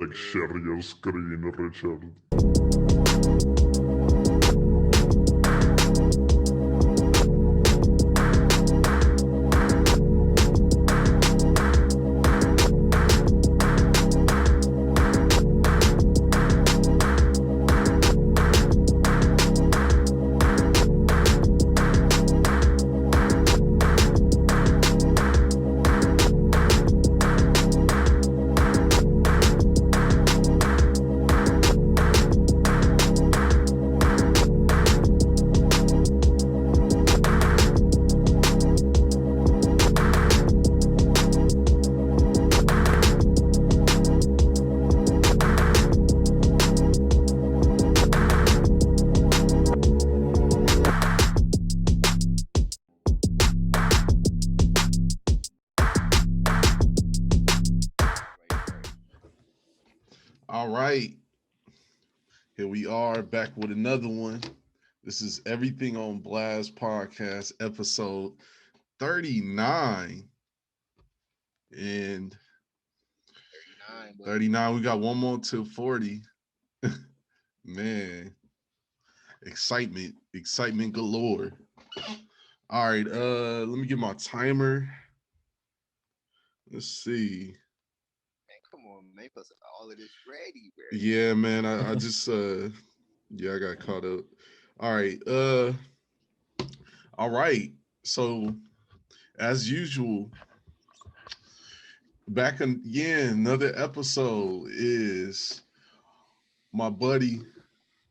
Like share your screen, Richard. All right. Here we are back with another one. This is Everything on Blast podcast, episode 39. And 39, we got one more till 40. Man, excitement galore. All right, let me get my timer. Let's see. Man, come on, make us all of this ready, bro. Yeah, man, I just I got caught up. All right. So as usual, back again, another episode is my buddy,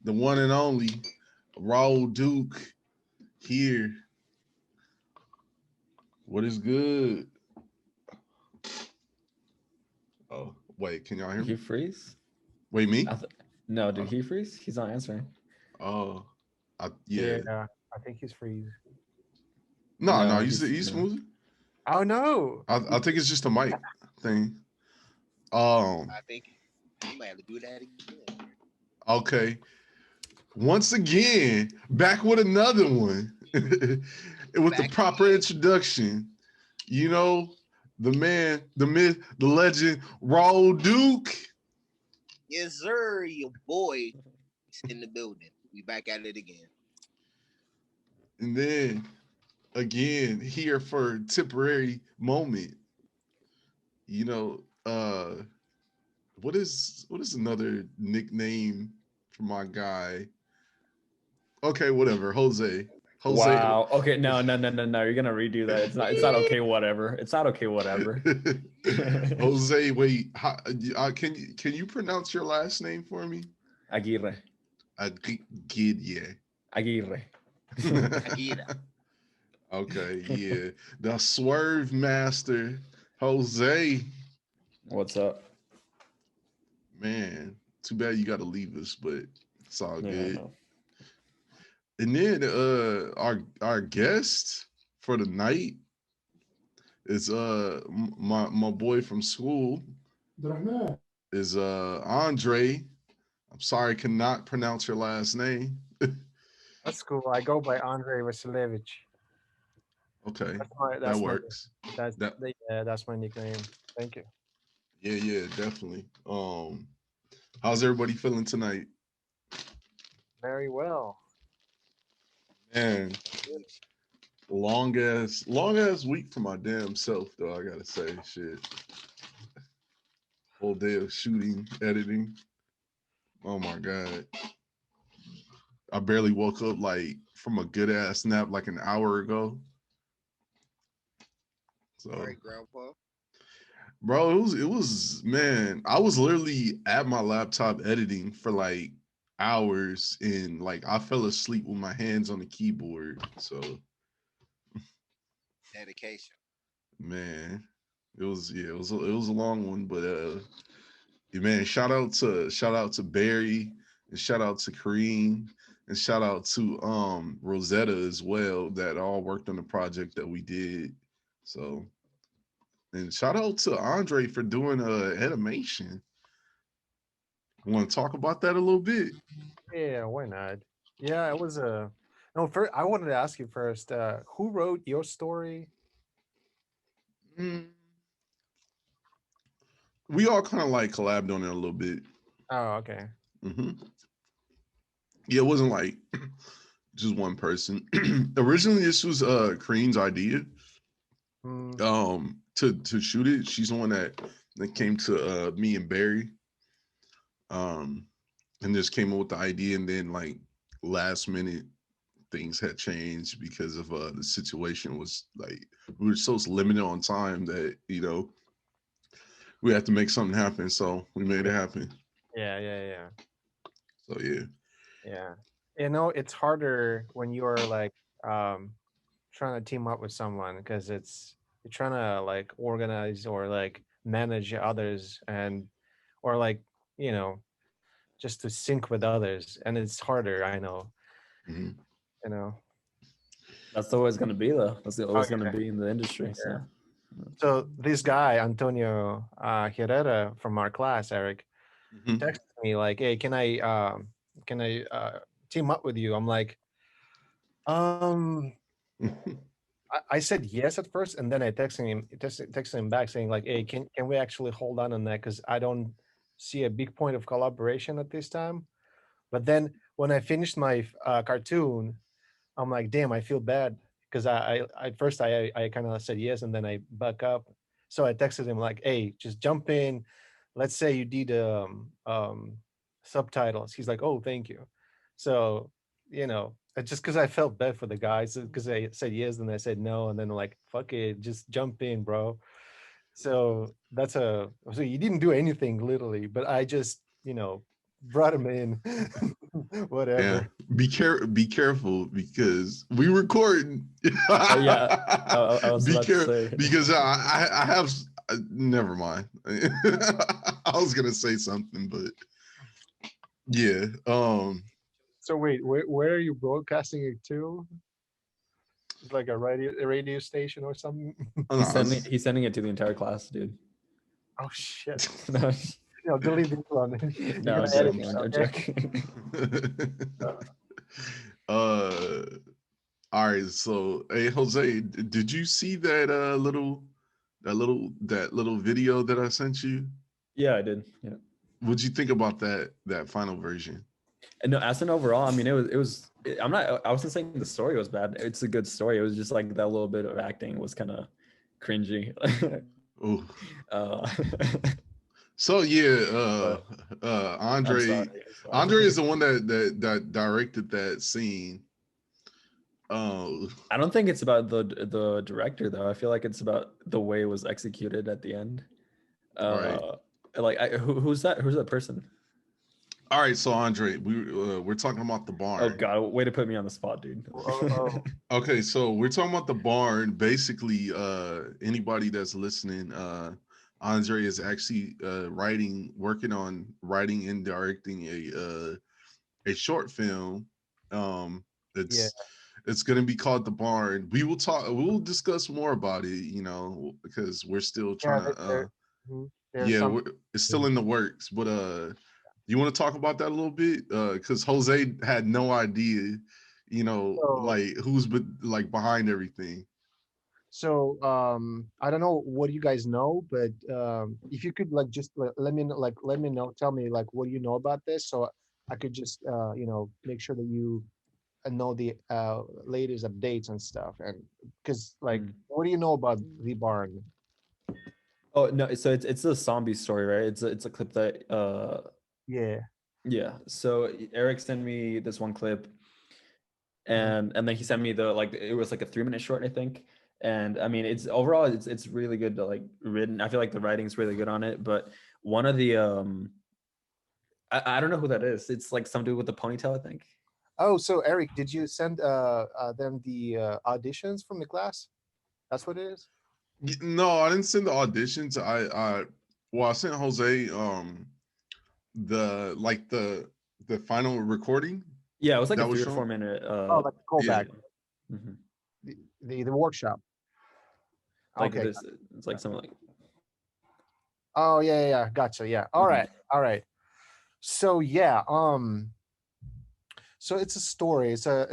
the one and only Raul Duke here. What is good? Oh, wait, can y'all hear me? He freeze? Wait, me? No, did he freeze? He's not answering. Oh, Yeah, I think he's freeze. No, he's smooth. Oh no! I think it's just a mic thing. I think he might have to do that again. Okay. Once again, back with another one. With the proper introduction. You know, the man, the myth, the legend, Raul Duke. Yes, sir, your boy is in the building. We back at it again. And then again, here for a temporary moment. You know, what is another nickname for my guy? Okay, whatever. Jose. Wow. Okay. No. You're gonna redo that. It's not okay. Whatever. It's not okay. Whatever. Jose, wait. Can you pronounce your last name for me? Aguirre. Aguirre. Aguirre. Okay. Yeah. The Swerve Master, Jose. What's up? Man, too bad you got to leave us, but it's all good. No. And then our guest for the night is my boy from school is Andrei. I'm sorry, I cannot pronounce your last name. That's cool. I go by Andrei Ufimtsev. Okay, That's that works. That's my nickname. Thank you. Yeah, definitely. How's everybody feeling tonight? Very well. Man, long ass week for my damn self though. I gotta say, shit. Whole day of shooting, editing. Oh my god, I barely woke up like from a good ass nap like an hour ago. So, Great grandpa. bro, it was man. I was literally at my laptop editing for like hours, and like I fell asleep with my hands on the keyboard. So, Dedication. man, it was a long one, but man, shout out to Barry, and shout out to Kareem, and shout out to Rosetta as well, that all worked on the project that we did. So, and shout out to Andrei for doing animation. Want to talk about that a little bit? Yeah, why not? Yeah, it was a. No, first I wanted to ask you first. Who wrote your story? we all kind of like collabed on it a little bit. Oh, okay. hmm Yeah, it wasn't like just one person. Originally, this was Kareem's idea. To shoot it. She's the one that came to me and Barry. And just came up with the idea, and then like last minute things had changed because of the situation was like we were so limited on time that we had to make something happen. So we made it happen. Yeah. So yeah. Yeah. It's harder when you're like trying to team up with someone because you're trying to like organize or like manage others or like, you know, just to sync with others. And it's harder, I know. Mhm. You know. That's always going to be though. That's always going to Okay. be in the industry. So. So this guy, Antonio Herrera from our class, Eric, Mhm. texted me like, "Hey, can I team up with you?" I'm like, I said yes at first, and then I texted him back saying like, "Hey, can we actually hold on that? Because I don't see a big point of collaboration at this time." But then when I finished my cartoon, I'm like, damn, I feel bad because I at first I kind of said yes and then I back up. So I texted him like, hey, just jump in. Let's say you did subtitles. He's like, oh, thank you. So just because I felt bad for the guys because I said yes and I said no and then like fuck it, just jump in, bro. So so you didn't do anything literally, but I just brought him in. Yeah. Whatever. Be careful because we recording. Yeah, I was Be about to careful say. because I have never mind. I was gonna say something, but yeah. So wait, where are you broadcasting it to? It's like a radio station or something. No, He's sending it to the entire class, dude. Oh shit! No, Delete this one. no, You're I'm gonna edit joking. it, I'm okay? joking. all right, so hey Jose, did you see that little video that I sent you? Yeah, I did. Yeah. What'd you think about that final version? And no, as an overall, I mean, it was. I wasn't saying the story was bad. It's a good story. It was just like that little bit of acting was kind of cringy. Oh, uh, so yeah, I'm Andre sorry. Andre is the one that directed that scene. I don't think it's about the director though. I feel like it's about the way it was executed at the end. Right. Like who's that person? All right, so Andre, we're talking about the barn. Oh god, way to put me on the spot, dude. Okay, so we're talking about the barn. Basically, anybody that's listening, Andre is actually working on writing and directing a short film. It's it's gonna be called The Barn. We'll discuss more about it, because we're still trying to it's still in the works, but you want to talk about that a little bit? Because Jose had no idea, like who's behind everything. So I don't know what you guys know, but if you could like just let me know, tell me like what you know about this, so I could just make sure that you know the latest updates and stuff. And because like, what do you know about the barn? Oh no, so it's a zombie story, right? It's a clip that yeah. So Eric sent me this one clip, and then he sent me it was like a 3-minute short, I think. And I mean, it's overall it's really good to like written. I feel like the writing's really good on it. But one of the I don't know who that is. It's like some dude with a ponytail, I think. Oh, so Eric, did you send them the auditions from the class? That's what it is. No, I didn't send the auditions. I sent Jose the final recording. Yeah, it was like that a 3 or 4 shown. minute. Like a callback. Yeah. Mm-hmm. The workshop. Like okay. this, it's like something like. Oh yeah, gotcha. Yeah. All right. So yeah, so it's a story. It's a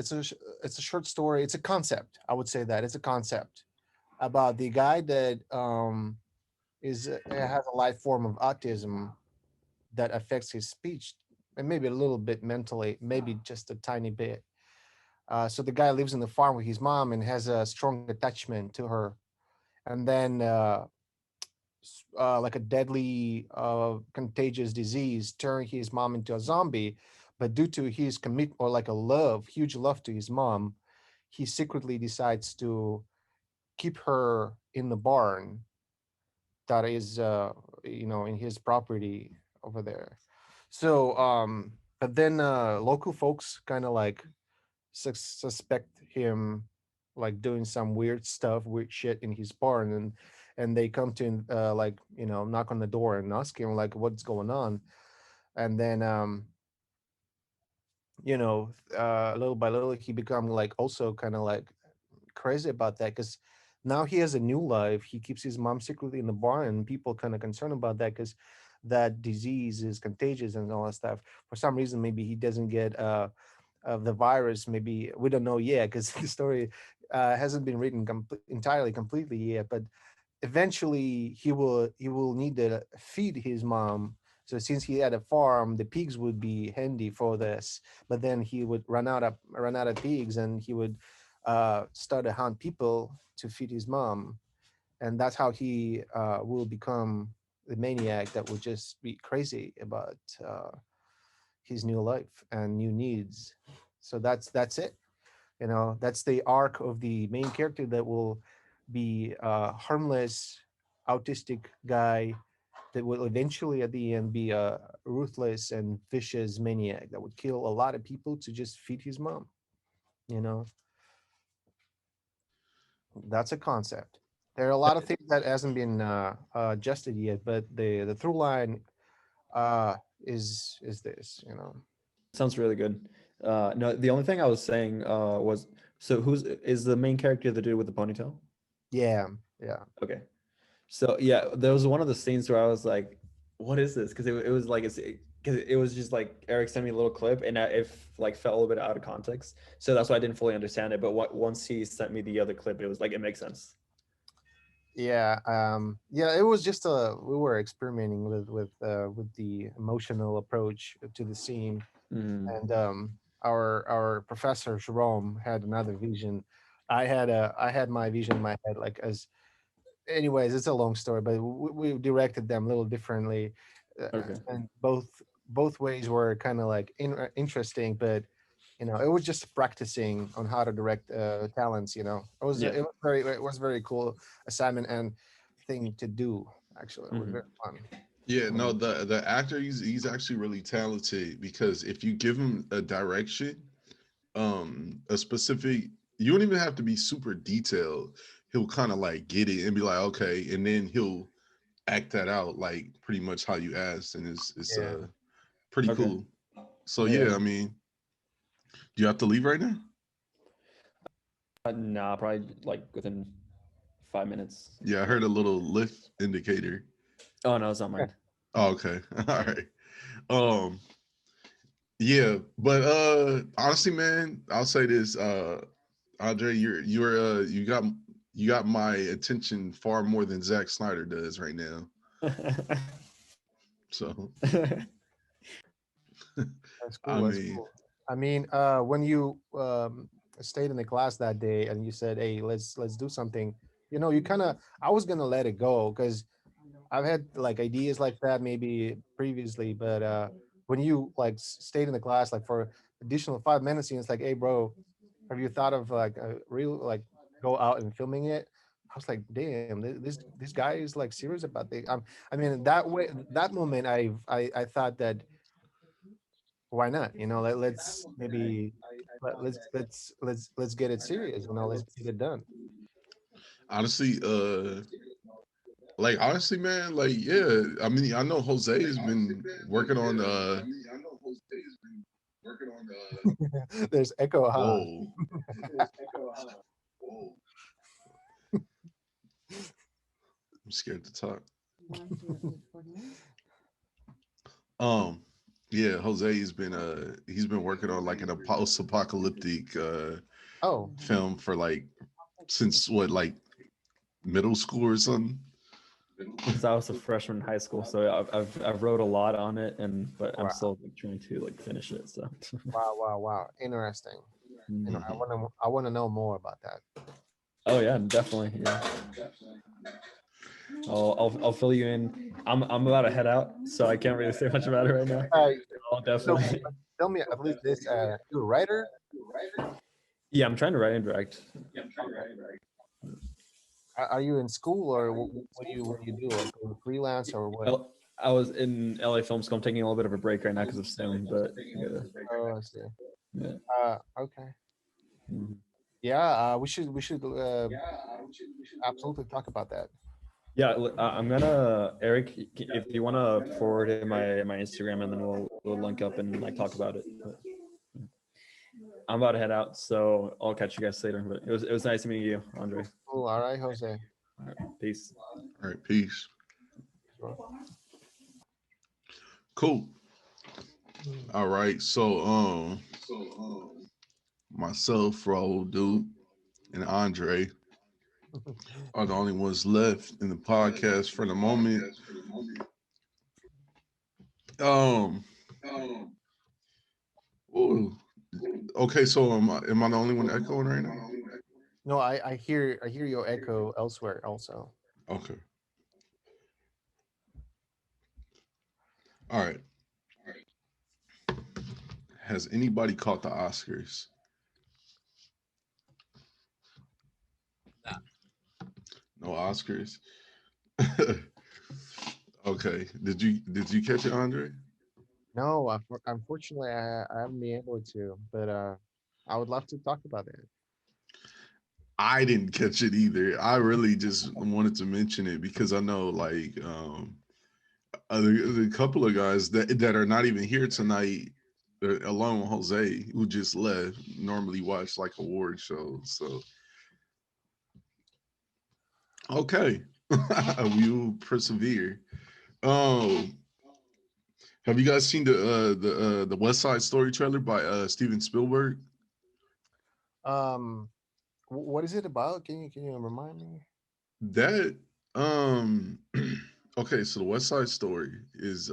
short story. It's a concept. I would say that it's a concept about the guy that has a light form of autism that affects his speech and maybe a little bit mentally, maybe just a tiny bit. So the guy lives in the farm with his mom and has a strong attachment to her. And then, like a deadly, contagious disease, turned his mom into a zombie. But due to his commit or like a love, huge love to his mom, he secretly decides to keep her in the barn that is, in his property over there. So, but then local folks kind of like suspect him like doing some weird stuff, weird shit in his barn, and they come to like knock on the door and ask him like what's going on, and then little by little he become like also kind of like crazy about that because now he has a new life. He keeps his mom secretly in the barn, and people kind of concerned about that because that disease is contagious and all that stuff. For some reason, maybe he doesn't get of the virus. Maybe we don't know yet because the story hasn't been written entirely completely yet. But eventually, he will need to feed his mom. So since he had a farm, the pigs would be handy for this. But then he would run out of pigs, and he would start to hunt people to feed his mom, and that's how he will become the maniac that will just be crazy about his new life and new needs. So that's it. That's the arc of the main character that will be a harmless autistic guy that will eventually at the end be a ruthless and vicious maniac that would kill a lot of people to just feed his mom. You know, that's a concept. There are a lot of things that hasn't been adjusted yet, but the through line is this. Sounds really good. No, the only thing I was saying was, so who's is the main character the dude with the ponytail? Yeah, yeah. Okay. So yeah, there was one of the scenes where I was like, "What is this?" Because it was like because it was just like Eric sent me a little clip, and it like felt a little bit out of context. So that's why I didn't fully understand it. But once he sent me the other clip, it was like it makes sense. Yeah, it was just we were experimenting with the emotional approach to the scene, Mm. and our professor Jerome had another vision. I had my vision in my head, like, as anyways, it's a long story, but we directed them a little differently, Okay. and both ways were kind of like interesting, but it was just practicing on how to direct talents. Yeah. It was very cool assignment and thing to do. Actually, it was Mhm. very fun. Yeah, no, the actor, he's actually really talented because if you give him a direction, a specific, you don't even have to be super detailed. He'll kind of like get it and be like, okay, and then he'll act that out like pretty much how you asked, and it's Yeah, pretty Okay. cool. So Yeah. yeah, I mean, do you have to leave right now? Nah, probably like within 5 minutes. Yeah, I heard a little lift indicator. Oh no, it's not mine. Oh, okay. All right. Um, yeah, but honestly, man, I'll say this, Andre, you got my attention far more than Zack Snyder does right now. So that's I cool. That's mean, cool. I mean, when you stayed in the class that day and you said, "Hey, let's do something," you kind of, I was gonna let it go because I've had like ideas like that maybe previously, but when you like stayed in the class like for additional 5 minutes, and it's like, "Hey, bro, have you thought of like a real like go out and filming it?" I was like, "Damn, this guy is like serious about this." I mean, that way, that moment, I thought that why not? Let's maybe let's get it serious. Let's get it done. honestly, honestly, man, like yeah, I mean, I know Jose has been working on There's echo, huh? whoa. I'm scared to talk. Um, yeah, Jose has been he's been working on like an post-apocalyptic Oh, film for like since what, like middle school or something. since I was a freshman in high school. So I've wrote a lot on it, but I'm Wow. still like, trying to like finish it. So Wow. Interesting. You know, Mhm. I want to know more about that. Oh yeah, definitely. Yeah. I'll fill you in. I'm about to head out, so I can't really say much about it right now. I'll So definitely. tell me at least this. You're a writer. Yeah, I'm trying to write and direct. Are you in school or what do you do? Like freelance or what? I was in LA Film School. I'm taking a little bit of a break right now because of STEM, but Oh, I see. yeah. Okay. Mhm. Yeah, we should absolutely talk about that. Yeah, I'm gonna Eric, if you want to forward it my Instagram, and then we'll link up and like talk about it. But I'm about to head out, so I'll catch you guys later. But it was nice meeting you, Andre. Cool. All right, Jose. All right, peace. All right, peace. Sure. Cool. All right, so myself, Raul Dude, and Andre are the only ones left in the podcast for the moment. Um. Ooh, okay, so am I the only one echoing right now? No, I hear your echo elsewhere also. Okay. All right. Has anybody caught the Oscars? Nah. No Oscars. Okay. Did you catch it, Andre? No, unfortunately, I haven't been able to, but I would love to talk about it. I didn't catch it either. I really just wanted to mention it because I know like the couple of guys that are not even here tonight, along with Jose, who just left, normally watch like award shows. So okay, we will persevere. Um, have you guys seen the West Side Story trailer by Steven Spielberg? Um, what is it about? Can you remind me? That okay, so the West Side Story is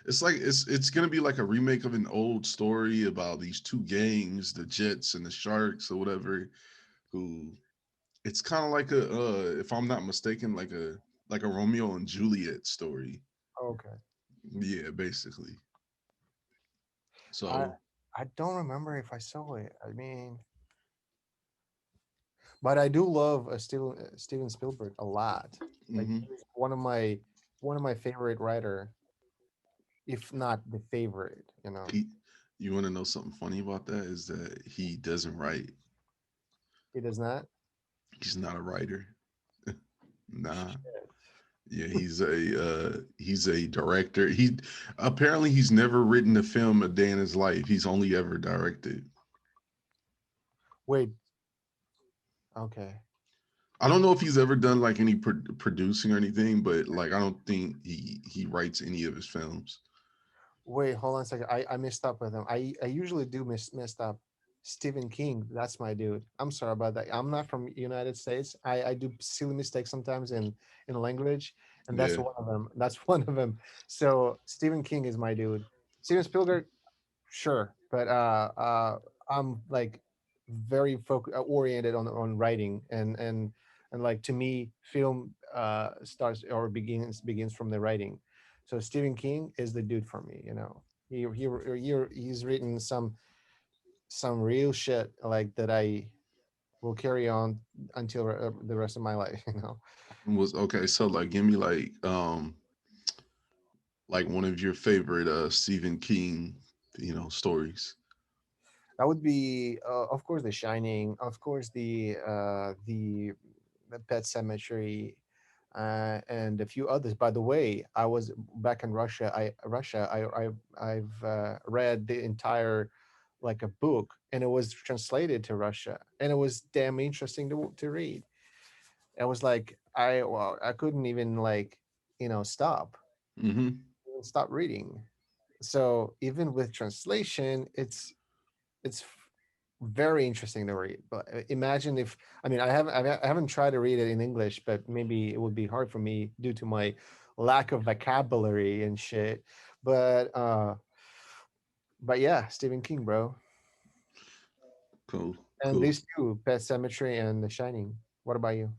it's like it's gonna be like a remake of an old story about these two gangs, the Jets and the Sharks or whatever, who it's kind of like a if I'm not mistaken, like a Romeo and Juliet story. Okay. Yeah, basically. I So I don't remember if I saw it. I mean, but I do love Steven Spielberg a lot. Like mhm. he's one of my favorite writer, if not the favorite. You know, he, you want to know something funny about that is that he doesn't write. he does not. He's not a writer. Nah. Shit. Yeah, he's a director. He apparently he's never written a film a day in his life. He's only ever directed. Wait. Okay. I don't know if he's ever done like any producing or anything, but like I don't think he writes any of his films. Wait. Hold on a second. I messed up with him. I usually do messed up. Stephen King. That's my dude. I'm sorry about that. I'm not from United States. I do silly mistakes sometimes in language, and that's Yeah. one of them. That's one of them. So Stephen King is my dude. Steven Spielberg, sure, but I'm like very oriented on writing and like to me film starts or begins from the writing. So Stephen King is the dude for me. You know, he's written some real shit like that I will carry on until the rest of my life. You know, Was okay, so like give me like one of your favorite Stephen King, stories. that would be of course The Shining, of course the Pet Cemetery, and a few others. By the way, I was back in Russia. I've read the entire like a book, and it was translated to Russia, and it was damn interesting to read. It was like I couldn't even like stop Mm-hmm. stop reading. So even with translation, it's very interesting to read. But imagine if, I mean, I haven't tried to read it in English, but maybe it would be hard for me due to my lack of vocabulary and shit. But yeah, Stephen King, bro. Cool, And cool. these two, Pet Cemetery and The Shining. What about you?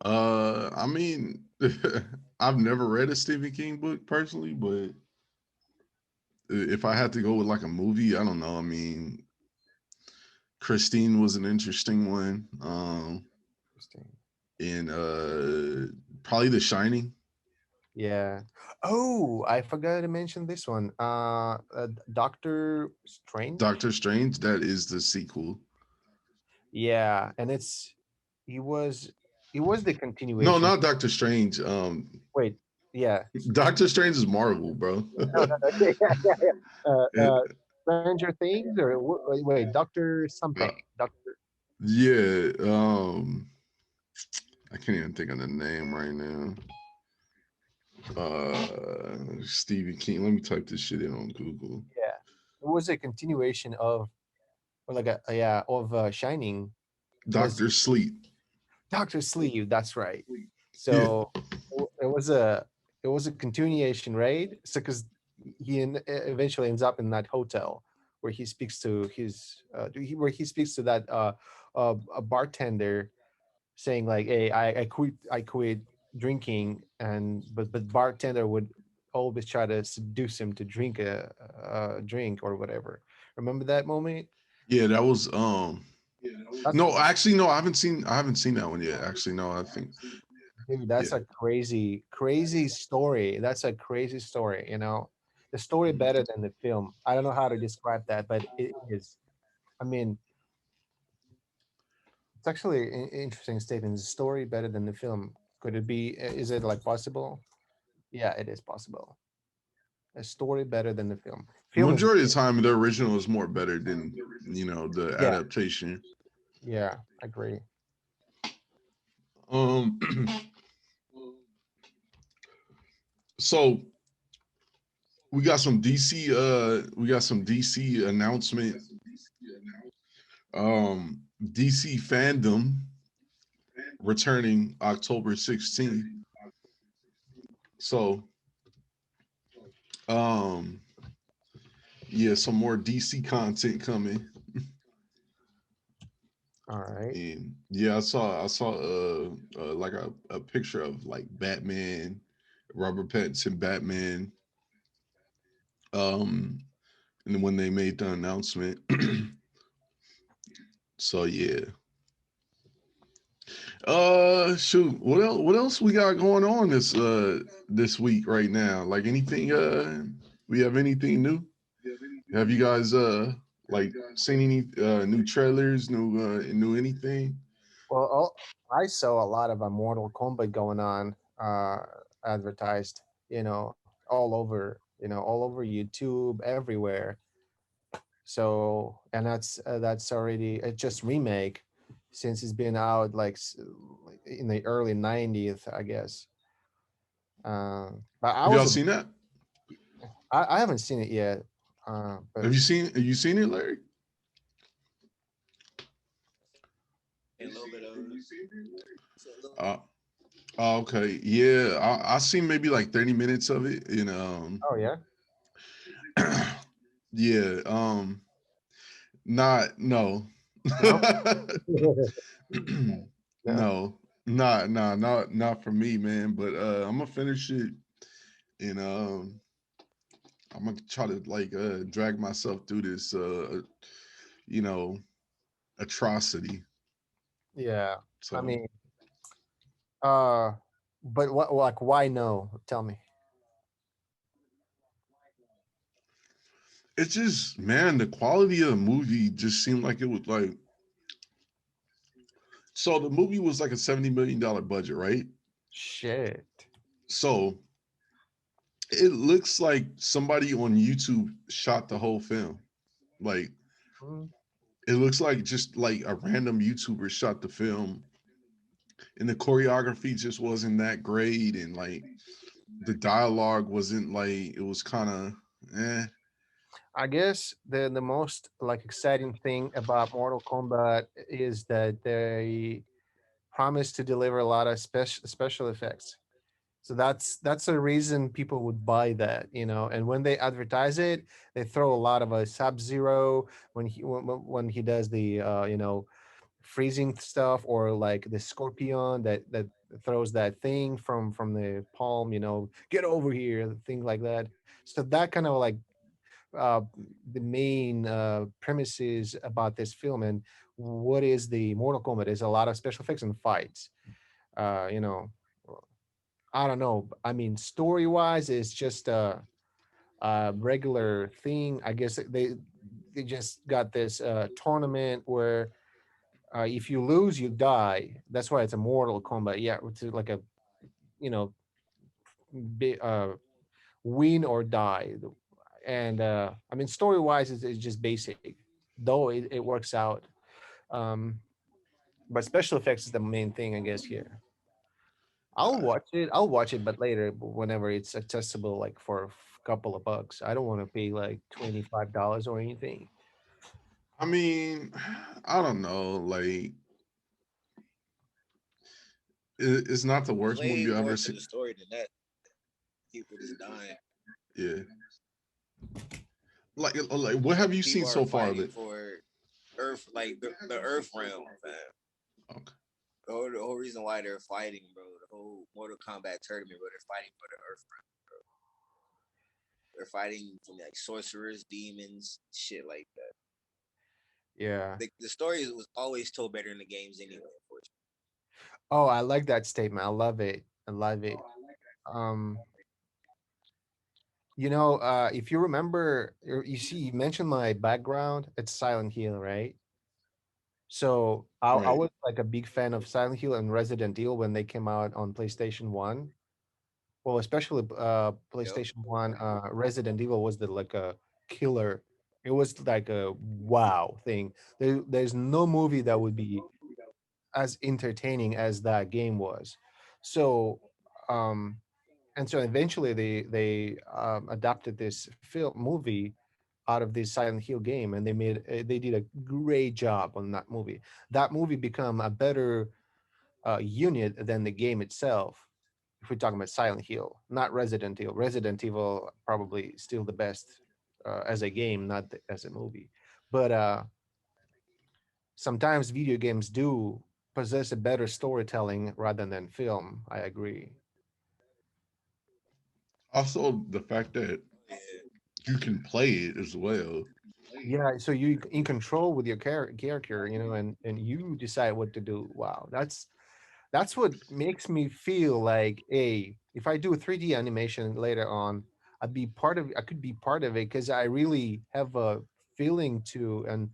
I mean, I've never read a Stephen King book personally, but if I had to go with like a movie, I don't know. I mean, Christine was an interesting one. Interesting. And probably The Shining. Yeah. Oh, I forgot to mention this one. Doctor Strange. Doctor Strange, that is the sequel. Yeah, and he was the No, continuation. not Doctor Strange. Wait, yeah. Doctor Strange is Marvel, bro. No, yeah. Stranger Things or wait, Doctor something. Doctor. Yeah. I can't even think of the name right now. Stephen King. Let me type this shit in on Google. Yeah, it was a continuation of, or like of Shining. Doctor Sleep. Doctor Sleep. That's right. Yeah. So it was a continuation, right? So because eventually ends up in that hotel where he speaks to his where he speaks to that a bartender saying like, hey, I quit drinking, and but bartender would always try to seduce him to drink a drink or whatever. Remember that moment? Yeah, that was That's, no, actually no, I haven't seen that one yet. Actually, no, I think dude, that's yeah. a crazy story. That's a crazy story, you know. The story better than the film. I don't know how to describe that, but it is. I mean, it's actually an interesting statement. The story better than the film. Could it be? Is it like possible? Yeah, it is possible. A story better than the film. Film is Majority of the time the original is more better than the yeah, adaptation. yeah, I agree. Um so we got some DC announcement. DC fandom returning October 16th. So yeah, some more DC content coming. All right. And yeah, I saw like a picture of like Batman, Robert Pattinson Batman. And then when they made the announcement. So yeah. Shoot, what else we got going on this week right now? Like anything we have anything new? Have you guys like seen any new trailers, new anything? Well, I saw a lot of Mortal Kombat going on, advertised. You know, all over. You know, all over YouTube, everywhere. So, and that's already just remake, since it's been out like in the early '90s, I guess. But Have y'all seen that? I haven't seen it yet. But Have you seen it, Larry? A little bit of. Uh, okay. Yeah, I seen maybe like 30 minutes of it. oh yeah. Yeah, not no. No. No. No, not for me, man. But I'm gonna finish it, and I'm gonna try to like drag myself through this you know atrocity. Yeah. I So mean, uh, but what like why no? Tell me. it's just, man, the quality of the movie just seemed like it was like, so the movie was like a $70 million budget, right? Shit. So it looks like somebody on YouTube shot the whole film. Like Mm. it looks like just like a random YouTuber shot the film, and the choreography just wasn't that great, and like the dialogue wasn't like, it was kind of eh. I guess the most like exciting thing about Mortal Kombat is that they promise to deliver a lot of special effects. So that's a reason people would buy that, you know. And when they advertise it, they throw a lot of a Sub Zero when he does the freezing stuff, or like the scorpion that throws that thing from the palm, get over here, thing like that. So that kind of like uh, the main premises about this film. And what is the Mortal Kombat is a lot of special effects and fights. Uh, you know, I don't know. I mean, story wise, it's just a regular thing. I guess they just got this tournament where if you lose, you die. That's why it's a Mortal Kombat. Yeah, it's like a you know win or die. And I mean, story wise, it's just basic, though it works out. Um, but special effects is the main thing, I guess. Here, I'll Uh, watch it. I'll watch it, but later, whenever it's accessible, like for a couple of bucks. I don't want to pay like $25 or anything. I mean, I don't know. Like, it's not the worst movie Way you more ever to seen. the story than that. People just dying. Yeah. Like, what have you seen People are so far of fighting it? for Earth, like the Earth realm, man. Okay. The whole reason why they're fighting, bro. The whole Mortal Kombat tournament, bro. They're fighting for the Earth realm. They're fighting from like sorcerers, demons, shit like that. Yeah. The story was always told better in the games anyway. Unfortunately. Oh, I like that statement. I love it. I love it. Um, if you remember, you see, you mentioned my background. It's Silent Hill, right? So I Right. was like a big fan of Silent Hill and Resident Evil when they came out on PlayStation One. Well, especially Yep. PlayStation One. Resident Evil was the like a killer. It was like a wow thing. There's no movie that would be as entertaining as that game was. So, um, and so eventually they adapted this film movie out of this Silent Hill game, and they did a great job on that movie. That movie become a better unit than the game itself. If we're talking about Silent Hill, not Resident Evil. Resident Evil probably still the best as a game, not as a movie. But sometimes video games do possess a better storytelling rather than film. I agree. Also, the fact that Yeah. you can play it as well. Yeah, so you in control with your character, and you decide what to do. Wow, that's what makes me feel like, hey, if I do a 3D animation later on, I could be part of it because I really have a feeling to and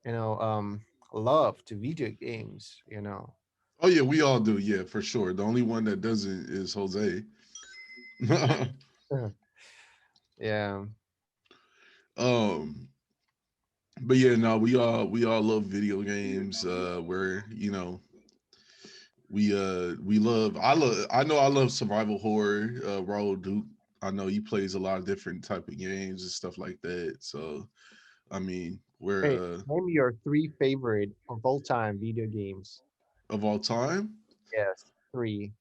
you know um love to video games. Oh yeah, we all do. Yeah, for sure. The only one that doesn't is Jose. Yeah. um, but yeah, no, we all love video games. Where we love. I love survival horror. Raul Duke. I know he plays a lot of different type of games and stuff like that. So I mean, we're Hey, name your three favorite of all time video games. of all time. Yes, three.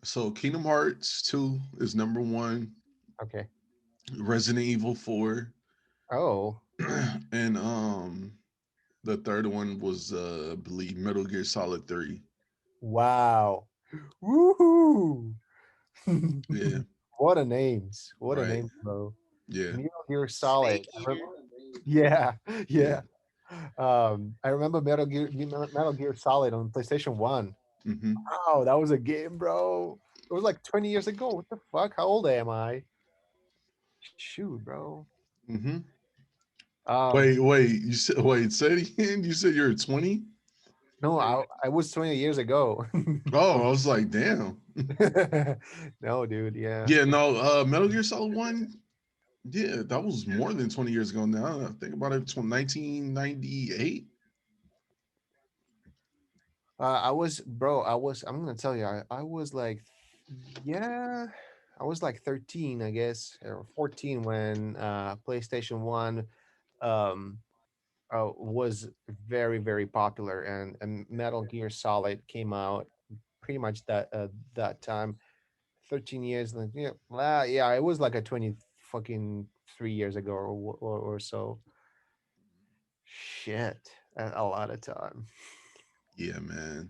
So Kingdom Hearts 2 is number one. Okay. Resident Evil 4. Oh, And the third one was I believe Metal Gear Solid 3. wow. Woohoo! Yeah, What a names. What a right. name, bro. Yeah, Metal Gear Solid. Snake Eater. Yeah, yeah. yeah. I remember Metal Gear Solid on PlayStation 1. Mm-hmm. Wow, that was a game, bro. It was like 20 years ago. What the fuck? How old am I? Shoot, bro. Mm-hmm. Um, Wait. Say it again. You said you're 20? no, I was 20 years ago. Oh, I was like, damn. No, dude, yeah. Yeah, no, Metal Gear Solid 1. Yeah, that was more than 20 years ago now. I think about it, 1998. I'm gonna tell you, I was like, yeah, I was like 13, I guess, or 14 when PlayStation 1 um, was very, very popular, and Metal Gear Solid came out pretty much that time. 13 years, like, yeah, well, yeah, it was like a 20 fucking 3 years ago or so. Shit, a lot of time. Yeah, man.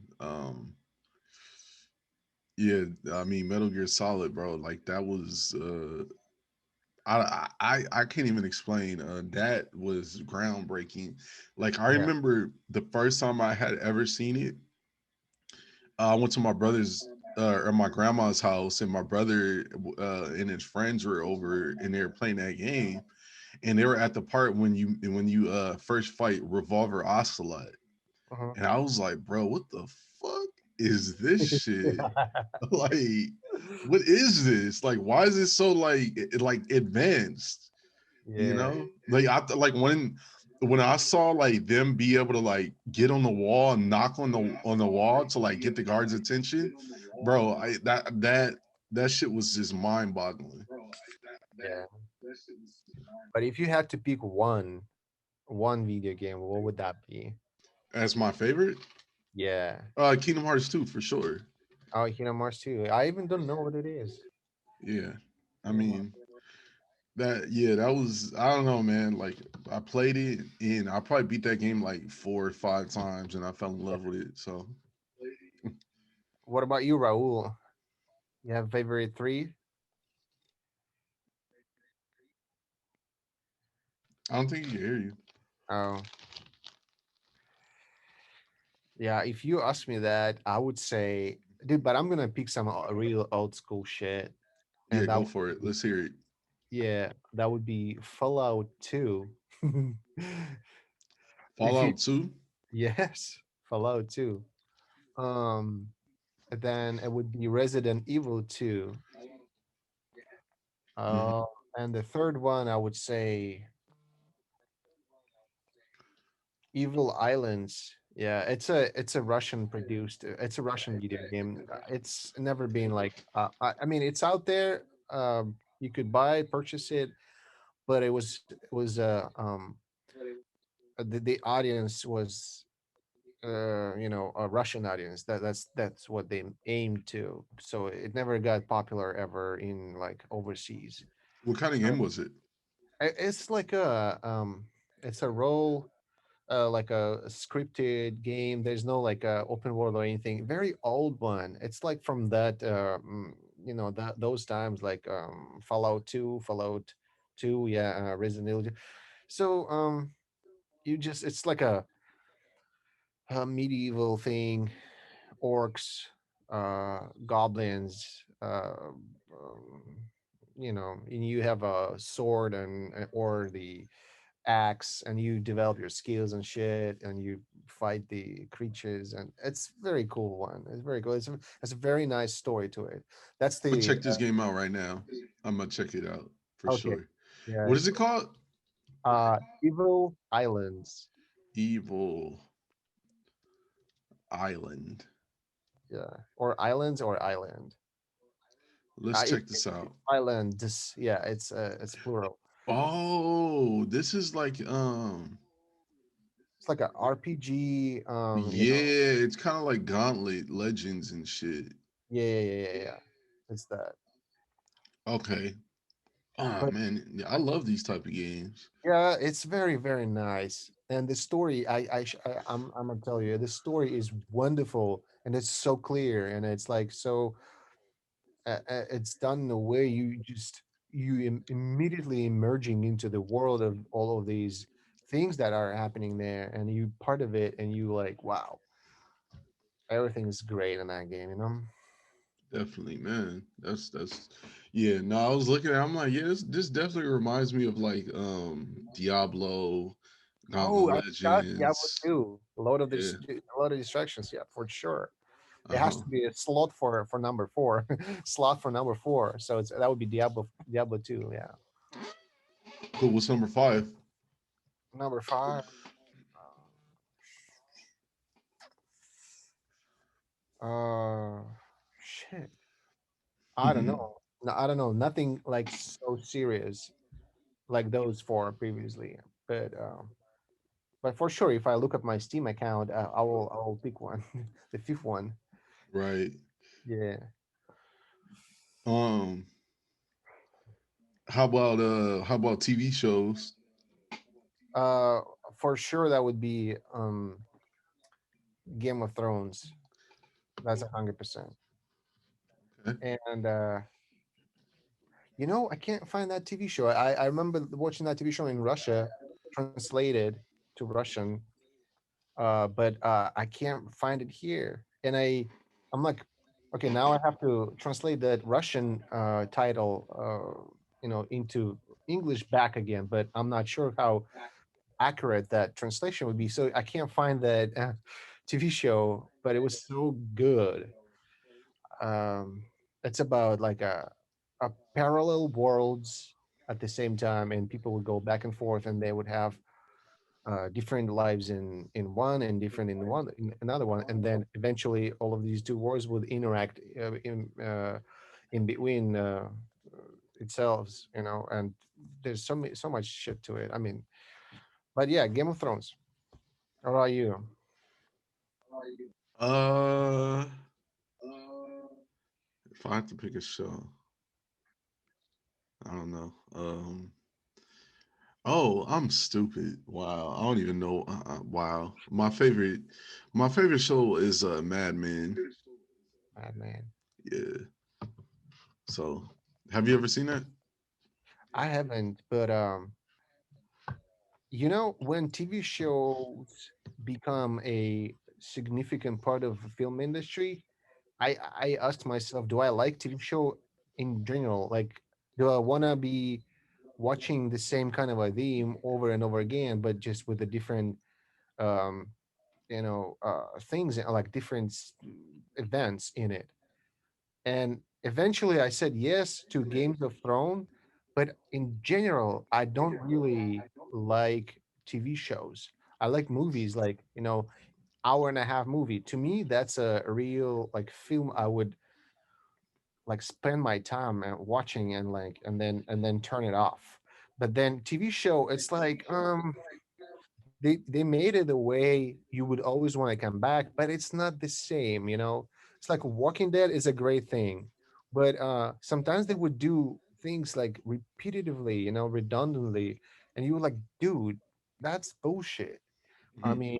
Yeah, I mean Metal Gear Solid, bro. Like that was I can't even explain. That was groundbreaking. Like I Yeah. remember the first time I had ever seen it. I went to my brother's or my grandma's house, and my brother and his friends were over, and they were playing that game, and they were at the part when you first fight Revolver Ocelot, Uh-huh. and I was like, bro, what the fuck is this shit? Like, what is this? Like, why is it so like advanced? You Yeah. know, like like when I saw like them be able to like get on the wall and knock on the wall to like get the guards' attention, bro. That shit was just mind boggling. Yeah. But if you had to pick one video game, what would that be? That's my favorite. Yeah. Kingdom Hearts 2 for sure. Oh, Kingdom Hearts 2. I even don't know what it is. Yeah, I Kingdom Hearts. mean that was I don't know, man. Like I played it and I probably beat that game like 4 or 5 times and I fell in love with it. So What about you, Raul? You have favorite three? I don't think he can hear you. Oh, yeah. If you ask me that, I would say, dude, but I'm gonna pick some real old school shit, Yeah, and that go would for it. be, Let's hear it. yeah, that would be Fallout 2. If you Fallout 2. yes, Fallout 2. Um, then it would be Resident Evil 2. Mhm. Uh, and the third one, I would say Evil Islands. Yeah, it's a Russian produced. It's a Russian video game. It's never been like. I mean, it's out there. You could buy it, purchase it, but the audience was a Russian audience. That's what they aimed to. So it never got popular ever in like overseas. What kind of So game was it? it's like it's a role, like a scripted game. There's no like a open world or anything. Very old one. It's like from that that those times like Fallout 2, yeah, Resident Evil. So you just it's like a medieval thing, orcs, goblins, and you have a sword or the axe, and you develop your skills and shit, and you fight the creatures, and it's very cool one. It's very cool. It's a very nice story to it. That's I'm gonna the check this game out right now. I'm gonna check it out for okay. sure. Yeah, What is it's it called? Evil Islands. Evil Island. Yeah, or islands or island. Let's check It's this out. island. This yeah, it's plural. Oh, this is like It's like a RPG. yeah, it's kind of like Gauntlet Legends and shit. Yeah. It's that. Okay. Oh But man, yeah, I love these type of games. yeah, it's very, very nice. And the story, I'm gonna tell you, the story is wonderful, and it's so clear, and it's like so, it's done in a way immediately emerging into the world of all of these things that are happening there, and you part of it, and you like, wow, everything is great in that game, you know? Definitely, man. That's yeah. No, I was looking at. I'm like, yeah, this definitely reminds me of like Diablo, Oh, Gauntlet I forgot Diablo Legends. 2. Yeah. A lot of distractions, yeah, for sure. Uh It has huh. to be a slot for number four, slot for number four. So that would be Diablo 2. Yeah, Cool. What's number 5? number five. Uh, shit. I don't know. no, I don't know, nothing like so serious like those four previously. But for sure, if I look at my Steam account, I will pick one, the fifth one. Right. Yeah. Um, how about TV shows? Uh, for sure that would be Game of Thrones. That's 100%. Okay. And I can't find that TV show. I remember watching that TV show in Russia, translated to Russian, but I can't find it here. And I'm like, okay, now I have to translate that Russian title, into English back again. But I'm not sure how accurate that translation would be. So I can't find that TV show, but it was so good. Um, it's about like a parallel worlds at the same time, and people would go back and forth, and they would have different lives in one and different in another one, and then eventually all of these two worlds would interact in between itself, and there's so much shit to it. I mean, but yeah, Game of Thrones. How about you? Uh, if I had to pick a show, I don't know. Oh, I'm stupid. Wow, I don't even know. Wow, my favorite show is Mad Men. Man, Yeah. So, have you ever seen that? I haven't, but when TV shows become a significant part of the film industry, I asked myself, do I like TV show in general? Like, do I want to be watching the same kind of a theme over and over again, but just with a different, um, things like different events in it? And eventually, I said yes to Games of Thrones, but in general, I don't really like TV shows. I like movies, like hour and a half movie. To me, that's a real like film I would like spend my time watching, and then turn it off. But then TV show, it's like they made it a way you would always want to come back, but it's not the same. It's like Walking Dead is a great thing, but sometimes they would do things like repetitively, redundantly, and you were like, dude, that's bullshit. I Mhm. mean,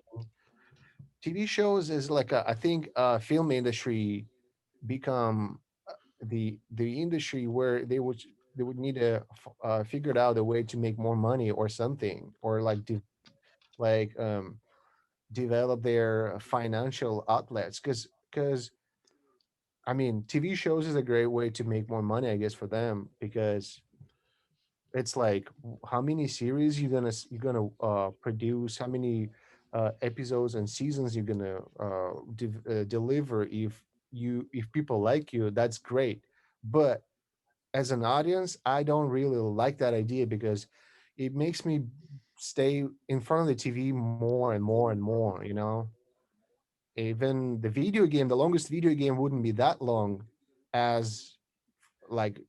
TV shows is like I think film industry become the industry where they would need to figure out a way to make more money or something, or like like um develop their financial outlets, because I mean TV shows is a great way to make more money, I guess, for them, because it's like how many series you're gonna produce, how many episodes and seasons you're gonna deliver. If people like you, that's great, but as an audience, I don't really like that idea, because it makes me stay in front of the TV more and more and more. Even the video game, the longest video game wouldn't be that long as like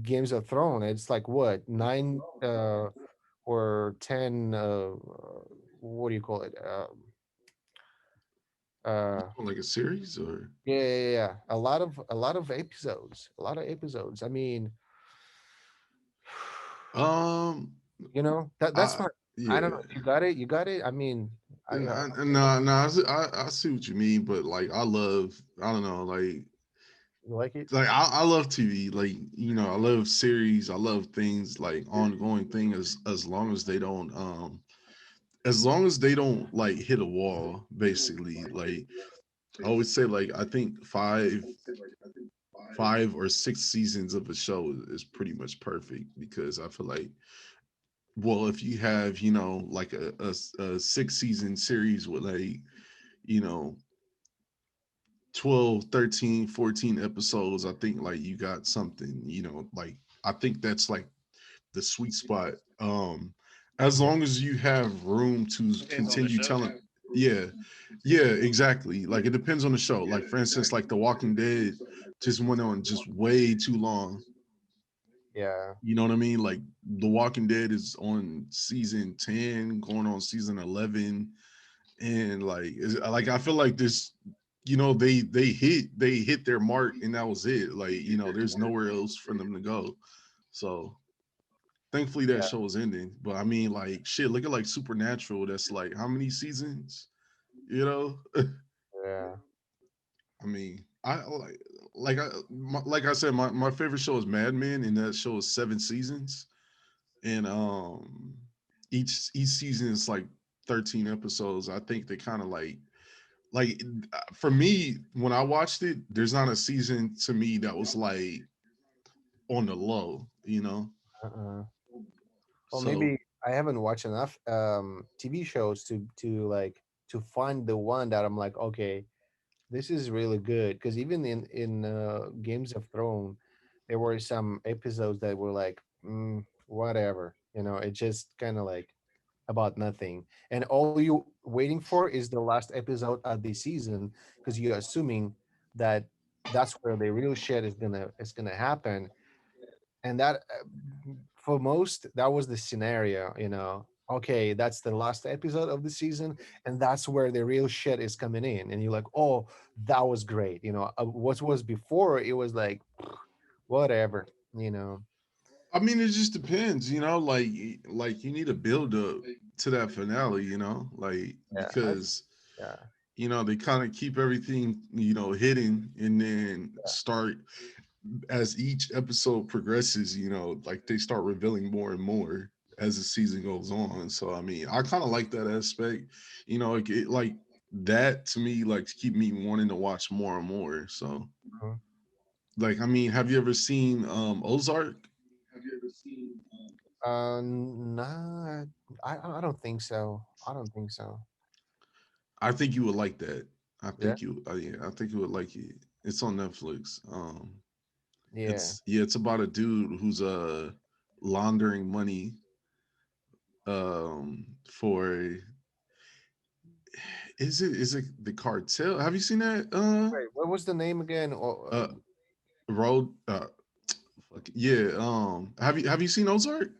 Games of Thrones. It's like what, 9 or 10, what do you call it? Uh Like a series or yeah. A lot of episodes. A lot of episodes. I mean, um that's I my, I don't yeah. know. You got it. I mean, No, no, I see what you mean, but like I don't know, you like it? like I love TV, like I love series, I love things like ongoing thing as long as they don't as long as they don't like hit a wall, basically. Like I always say, like I think five or six seasons of a show is pretty much perfect because I feel like, well, if you have like a 6 season series with like you know 12, 13, 14 episodes, I think like you got something, like I think that's like the sweet spot. As long as you have room to Depends on the continue show. telling. Yeah, yeah, exactly. Like it depends on the show. Like for instance, like The Walking Dead just went on just way too long. Yeah. You know what I mean? Like The Walking Dead is on season 10, going on season 11, and like I feel like this, they hit their mark, and that was it. Like, there's nowhere else for them to go. So thankfully that show is ending. But I mean, like, shit, look at like Supernatural. That's like how many seasons? You know? Yeah. I mean, like I said, my favorite show is Mad Men, and that show is 7 seasons, and each season is like 13 episodes. I think they kind of like for me when I watched it, there's not a season to me that was like on the low. Uh-uh. Well, So maybe I haven't watched enough TV shows to like to find the one that I'm like, okay, this is really good. Because even in Games of Thrones, there were some episodes that were like, whatever, it just kind of like about nothing, and all you waiting for is the last episode of the season because you're assuming that that's where the real shit is gonna happen, and that for most that was the scenario. Okay, that's the last episode of the season, and that's where the real shit is coming in, and you're like, oh, that was great. What was before, it was like whatever. I mean, it just depends, like you need to build up to that finale, like Yeah, because yeah. they kind of keep everything, hidden, and then start as each episode progresses, like they start revealing more and more as the season goes on. So I mean, I kind of like that aspect, like that to me, like to keep me wanting to watch more and more. So Mhm. like, I mean, have you ever seen Ozark? Nah, I don't think so. I don't think so. I think you would like that. Yeah, Yeah, I think you would like it. It's on Netflix. yeah. It's about a dude who's laundering money for, is it the cartel? Have you seen that Wait, what was the name again? uh road yeah, have you seen Ozark?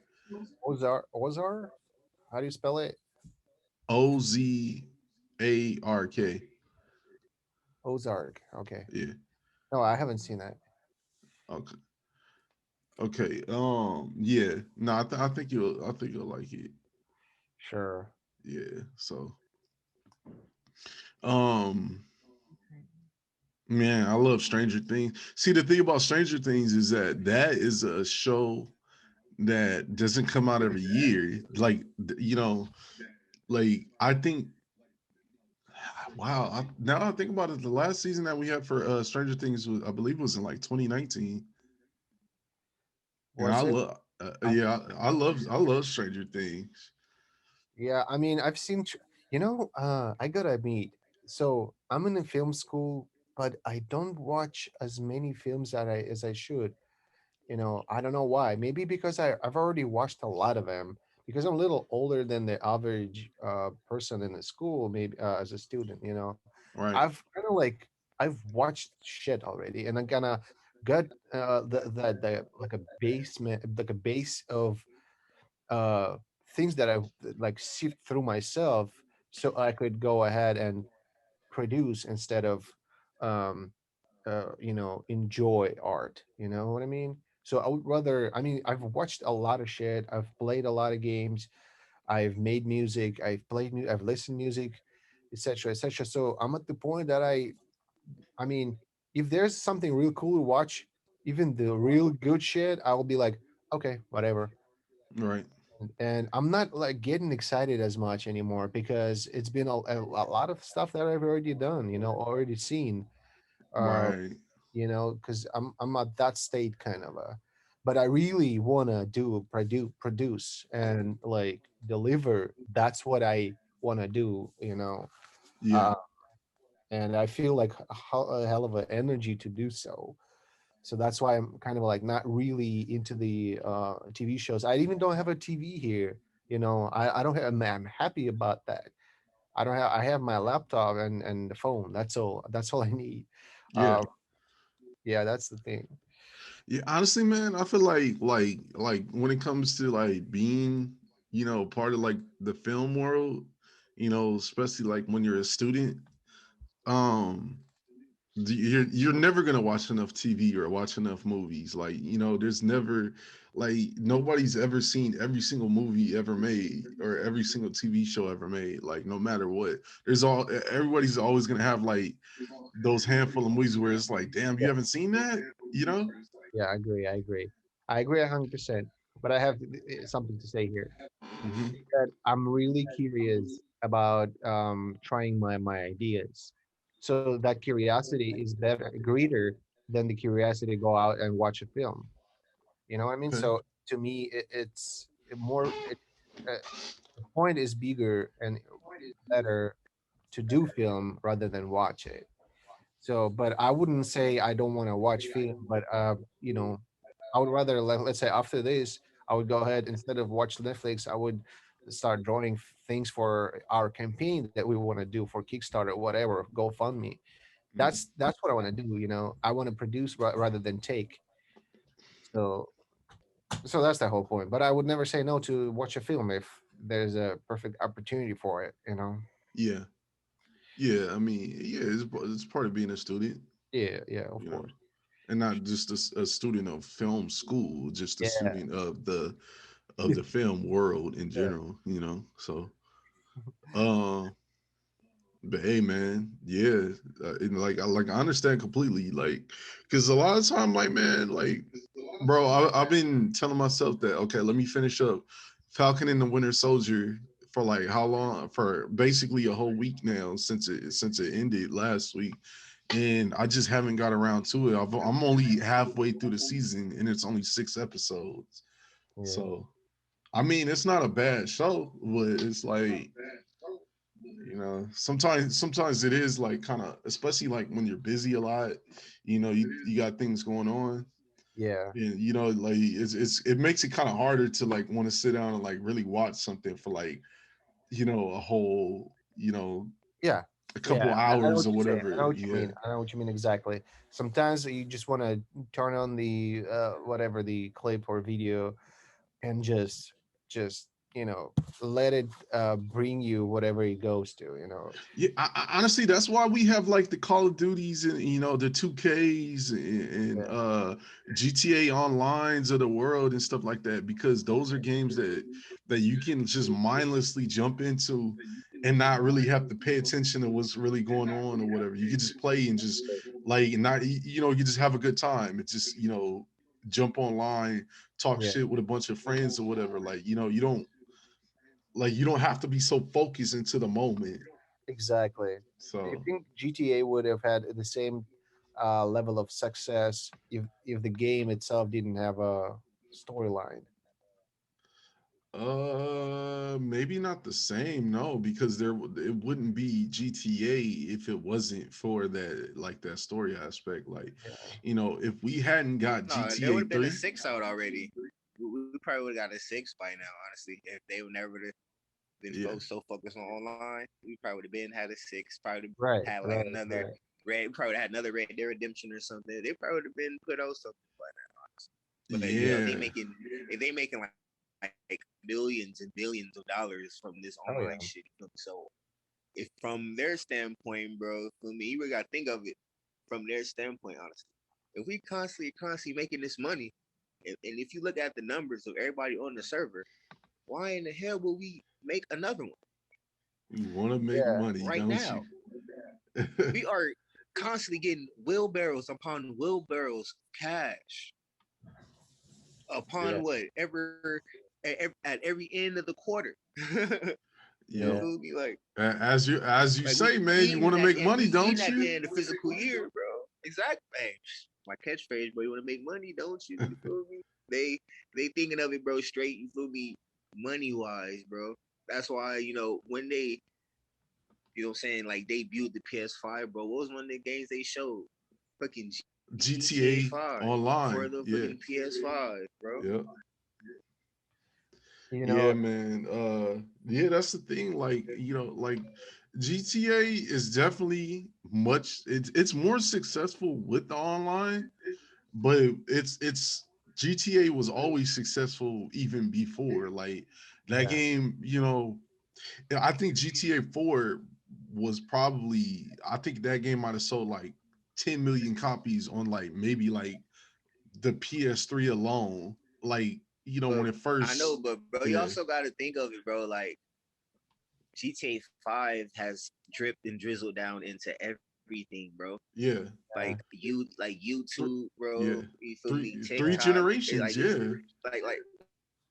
Ozar? How do you spell it? Ozark. Ozark. Okay. Yeah. No, I haven't seen that. Okay. Okay. Yeah. No, I think you'll like it. Sure. Yeah. So um man, I love Stranger Things. See, the thing about Stranger Things is that is a show that doesn't come out every year. Like, like I think, wow. Now I think about it, the last season that we had for Stranger Things was, I believe, was in like 2019, and I Was it? love, I, yeah, I love Stranger Things. yeah, I mean, I've seen. I gotta admit. So I'm in a film school, but I don't watch as many films as I should. I don't know why. Maybe because I've already watched a lot of them. Because I'm a little older than the average person in the school, maybe as a student. Right, I've kind of like I've watched shit already, and I'm gonna got the like a basement, like a base of uh things that I like sift through myself, so I could go ahead and produce instead of um enjoy art. You know what I mean? So I would rather. I mean, I've watched a lot of shit. I've played a lot of games. I've made music. I've listened music, etc., etc. So I'm at the point that I mean, if there's something real cool to watch, even the real good shit, I will be like, okay, whatever. right, And I'm not like getting excited as much anymore because it's been a lot of stuff that I've already done, already seen. Uh, right. because I'm at that state kind of but I really wanna produce and like deliver. That's what I wanna do. Yeah, Uh, and I feel like a hell of an energy to do so. So that's why I'm kind of like not really into the TV shows. I even don't have a TV here. I don't have. I'm happy about that. I don't have. I have my laptop and the phone. That's all. That's all I need. yeah. Um, yeah, that's the thing. Yeah, honestly, man, I feel like when it comes to like being, part of like the film world, especially like when you're a student, um, you're never gonna watch enough TV or watch enough movies. Like, there's never like nobody's ever seen every single movie ever made or every single TV show ever made. Like, no matter what, everybody's always gonna have like those handful of movies where it's like, damn, you haven't seen that, you know? Yeah, I agree. I agree 100%. But I have something to say here. Hmm. That I'm really curious about trying my ideas. So that curiosity is better, greater than the curiosity to go out and watch a film. You know what I mean? Okay. So to me, it's more. The point is bigger and better to do film rather than watch it. So, but I wouldn't say I don't want to watch film, but I would rather let's say after this, I would go ahead instead of watch Netflix, I would start drawing things for our campaign that we want to do for Kickstarter, whatever, GoFundMe. That's what I want to do. I want to produce rather than take. So, so that's the whole point. But I would never say no to watch a film if there's a perfect opportunity for it. Yeah. Yeah. I mean, yeah, it's part of being a student, Yeah, yeah, of you know, course. and not just a student of film school, just a Yeah, student of the film world in yeah, general, So, uh, but hey, man, yeah, and I understand completely, like, because a lot of time, like, man, like, bro, I've been telling myself that okay, let me finish up Falcon and the Winter Soldier for like how long? For basically a whole week now since it ended last week, and I just haven't got around to it. I'm only halfway through the season, and it's only 6 episodes. yeah. So, I mean, it's not a bad show, but it's like sometimes it is like kind of, especially like when you're busy a lot, you got things going on, Yeah, and like it makes it kind of harder to like want to sit down and like really watch something for like a whole yeah, a couple yeah. I know hours what or you're saying. I know whatever. what you Yeah. mean. I know what you mean exactly. Sometimes you just want to turn on the whatever the clip or video and just let it bring you whatever it goes to. Yeah, honestly, that's why we have like the Call of Duties and the 2Ks and Yeah, GTA Onlines of the world and stuff like that, because those are games that you can just mindlessly jump into and not really have to pay attention to what's really going on or whatever. You can just play and just like not you just have a good time. It's just jump online, talk yeah, shit with a bunch of friends or whatever. Like you don't have to be so focused into the moment. exactly. Do you So, think GTA would have had the same level of success if the game itself didn't have a storyline? maybe not the same, no, because it wouldn't be GTA if it wasn't for that story aspect. Like, Yeah, if we hadn't got No, there would GTA have been a 3, six out already. We probably would have got a six by now, honestly. If they would never have been yeah, so focused on online, we probably would have been had a six. Probably right, had like right, another right. red. We probably had another Red Dead Redemption or something. They probably would have been put out something by now, honestly. But Yeah. yeah, if they making like billions and billions of dollars from this Oh online yeah. shit, so if from their standpoint, bro, for me, you really gotta think of it from their standpoint, honestly. If we constantly making this money, and if you look at the numbers of everybody on the server, why in the hell will we make another one you want to make Yeah. money, right don't now? you? We are constantly getting wheelbarrows upon wheelbarrows cash Yeah. upon at every end of the quarter. You Yep. Yeah. feel me? As you Like we say, man, you want eating to at make the end, money, we eating don't at the you? end of the physical year, bro. Exactly. Hey, my catchphrase, bro. You want to make money, don't you? You feel me? They thinking of it, bro. Straight. You feel me? Money wise, bro. That's why when they, what I'm saying, like debuted the PS5, bro. What was one of the games they showed? Fucking GTA GTA 5 for Online, the yeah, fucking PS5, bro. yeah. You Yeah, know, man. Yeah, that's the thing. Like, like GTA is definitely it's more successful with the online, but it's GTA was always successful even before. Like that Yeah. game, you know, I think GTA 4 was probably, I think that game might have sold like 10 million copies on like maybe like the PS3 alone. Like, you know, But when it I know, first, but bro, you yeah, also got to think of it, bro. Like GTA 5 has dripped and drizzled down into everything, bro. yeah, Like like three, YouTube, yeah, bro. You feel me? three TikTok, generations, like it's yeah.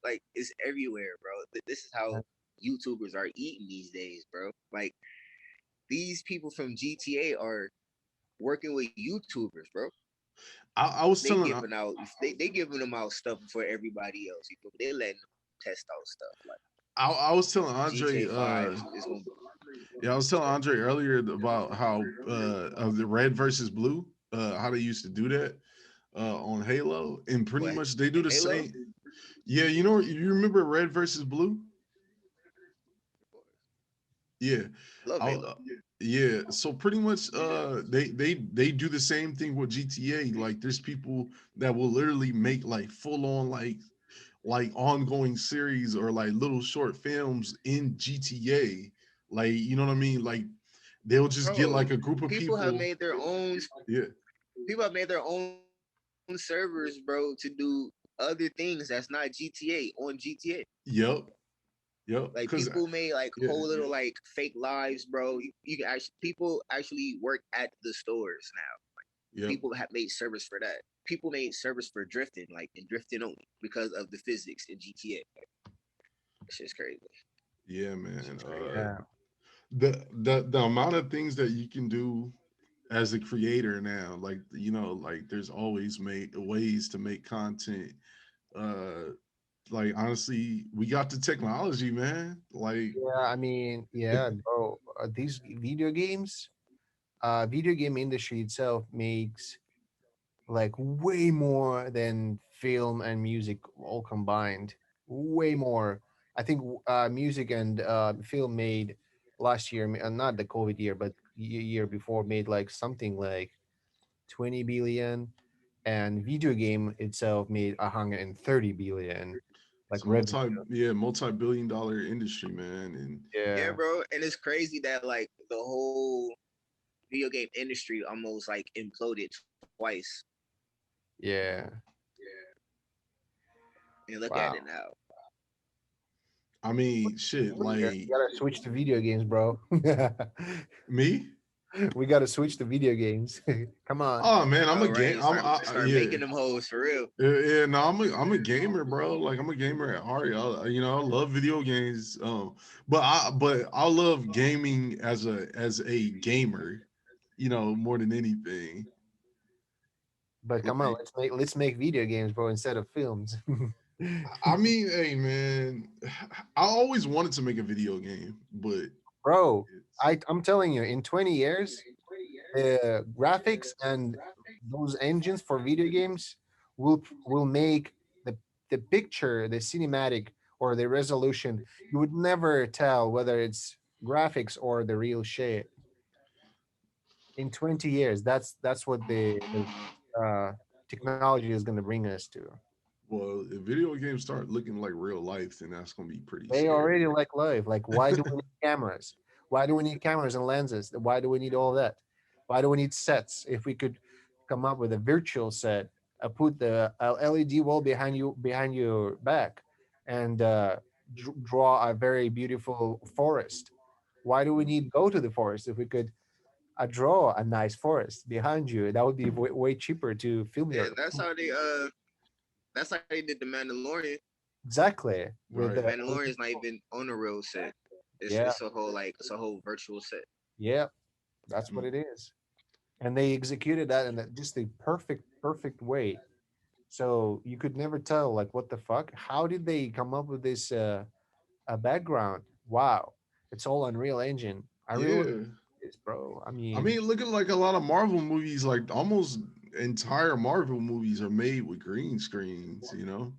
like it's everywhere, bro. This is how YouTubers are eating these days, bro. Like these people from GTA are working with YouTubers, bro. I was They telling, giving out they giving them out stuff for everybody else. You feel me? They letting them test out stuff. Like I was telling Andre, GTA 5 is gonna yeah, I was telling Andre earlier about how of the red versus blue, how they used to do that on Halo, and pretty what much they do the Halo? same. Yeah, you know, you remember red versus blue? Yeah, Love I'll, Halo. yeah. So pretty much, they do the same thing with GTA. Like, there's people that will literally make like full on like ongoing series or like little short films in GTA. Like, you know what I mean? Like, they'll just get Bro, like a group of people have people. made their own Yeah. people have made their own servers, bro, to do other things that's not GTA on GTA. Yep. Yep. Like Because people made like yeah. whole little like fake lives, bro. You can actually people actually work at the stores now. Yep. People have made servers for that. People made servers for drifting, like and drifting only because of the physics in GTA. It's just crazy. Yeah, It's man. just crazy. Yeah. The amount of things that you can do as a creator now, like, you know, like there's always made ways to make content. Uh like, honestly, we got the technology, man. Like, Yeah, I mean, yeah, bro. These video game industry itself makes like way more than film and music all combined. Way more. I think music and film made last year, not the COVID year, but year before, made like something like 20 billion, and video game itself made 130 billion, like it's a revenue. multi-billion dollar industry, man. And Yeah, Yeah, bro. And it's crazy that like the whole video game industry almost like imploded twice. yeah. And look at it Wow. now. I mean, shit, You like gotta switch to video games, bro. me. We gotta switch to video games. Come on. Oh man, I'm a Oh game. right, start Yeah. making them hoes for real. Yeah, no, I'm a gamer, bro. Like, I'm a gamer at heart. You know, I love video games. But I love gaming as a gamer. You know, more than anything. But come on, Like, let's make video games, bro, instead of films. I mean, hey man, I always wanted to make a video game, but Bro, it's I'm telling you, in 20 years, the graphics and those engines for video games will make the picture, the cinematic or the resolution. You would never tell whether it's graphics or the real shit. In 20 years, that's what the technology is going to bring us to. well, if video games start looking like real life, then that's gonna be pretty They already scary. like live. Like, why do we need cameras? Why do we need cameras and lenses? Why do we need all that? Why do we need sets? If we could come up with a virtual set, put the LED wall behind your back, and draw a very beautiful forest. Why do we need go to the forest if we could draw a nice forest behind you? That would be way cheaper to film Yeah, your. that's how they did the Mandalorian. Exactly with The Right. the Mandalorian's not even on a real set. yeah, It's a whole virtual set. yeah, that's what Mm. it is. And they executed that in just a perfect way. So you could never tell, like, what the fuck? How did they come up with this a background? Wow, it's all Unreal Engine. I really want Yeah. this, bro. I I mean, mean, look at like a lot of Marvel movies, like almost entire Marvel movies are made with green screens, you know?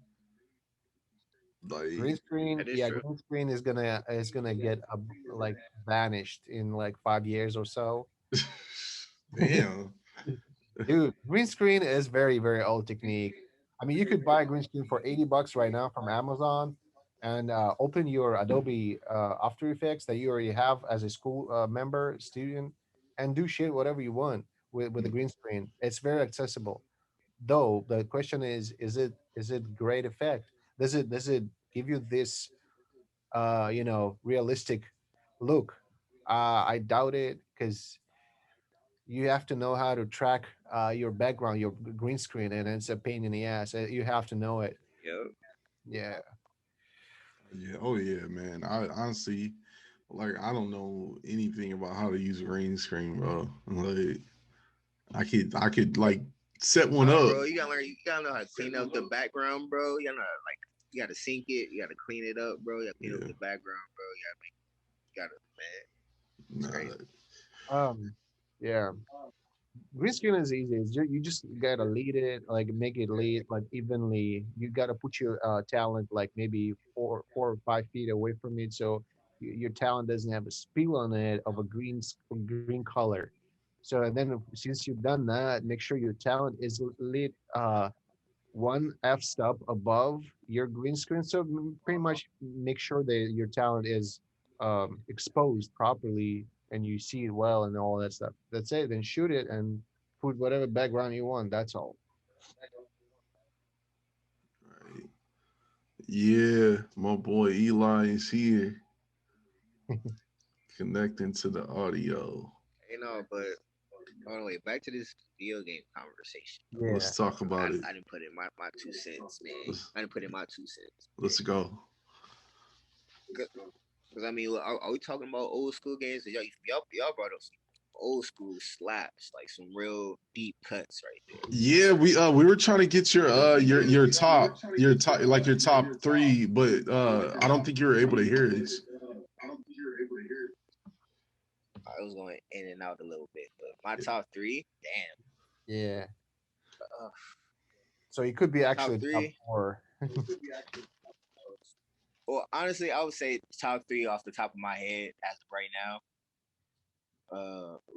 green Like, screen. That is Yeah, true. green screen is gonna get like vanished in like 5 years or so. damn. Dude, green screen is very, very old technique. I mean, you could buy a green screen for $80 right now from Amazon and open your Adobe After Effects that you already have as a school member, student, and do shit whatever you want with the green screen. It's very accessible. Though the question is it great effect? Does it give you this realistic look? I doubt it because you have to know how to track your background, your green screen, and it's a pain in the ass. You have to know it. Yep. Yeah. Yeah. Oh yeah, man. I honestly, like, I don't know anything about how to use a green screen, bro. Like, I could like set one Oh, up. bro, you gotta learn. You gotta know how to clean up the background, bro. You gotta know, like, you gotta sync it. You gotta clean it up, bro. You gotta clean up Yeah. the background, bro. You gotta, man. It's Nah. crazy. Yeah. Green screen is easy. You just gotta lead it, like make it lead like evenly. You gotta put your talent like maybe 4 or 5 feet away from it, so your talent doesn't have a spill on it of a green color. So and then since you've done that, make sure your talent is lit one f stop above your green screen. So pretty much make sure that your talent is exposed properly and you see it well and all that stuff. That's it. Then shoot it and put whatever background you want. That's all. Right. Yeah, my boy Eli is here, connecting to the audio. You know, but anyway, back to this video game conversation. Yeah. Let's talk about it. I didn't put in my 2 cents, man. Let's I didn't put in my 2 cents. let's go. Because I mean, are we talking about old school games? Y'all brought up some old school slaps, like some real deep cuts right there. Yeah, we were trying to get your top three, but I don't think you were able to hear it. I was going in and out a little bit, but my top three, damn. Yeah. Uh, So it could be top actually top three. four. Well, honestly, I would say top three off the top of my head as of right now.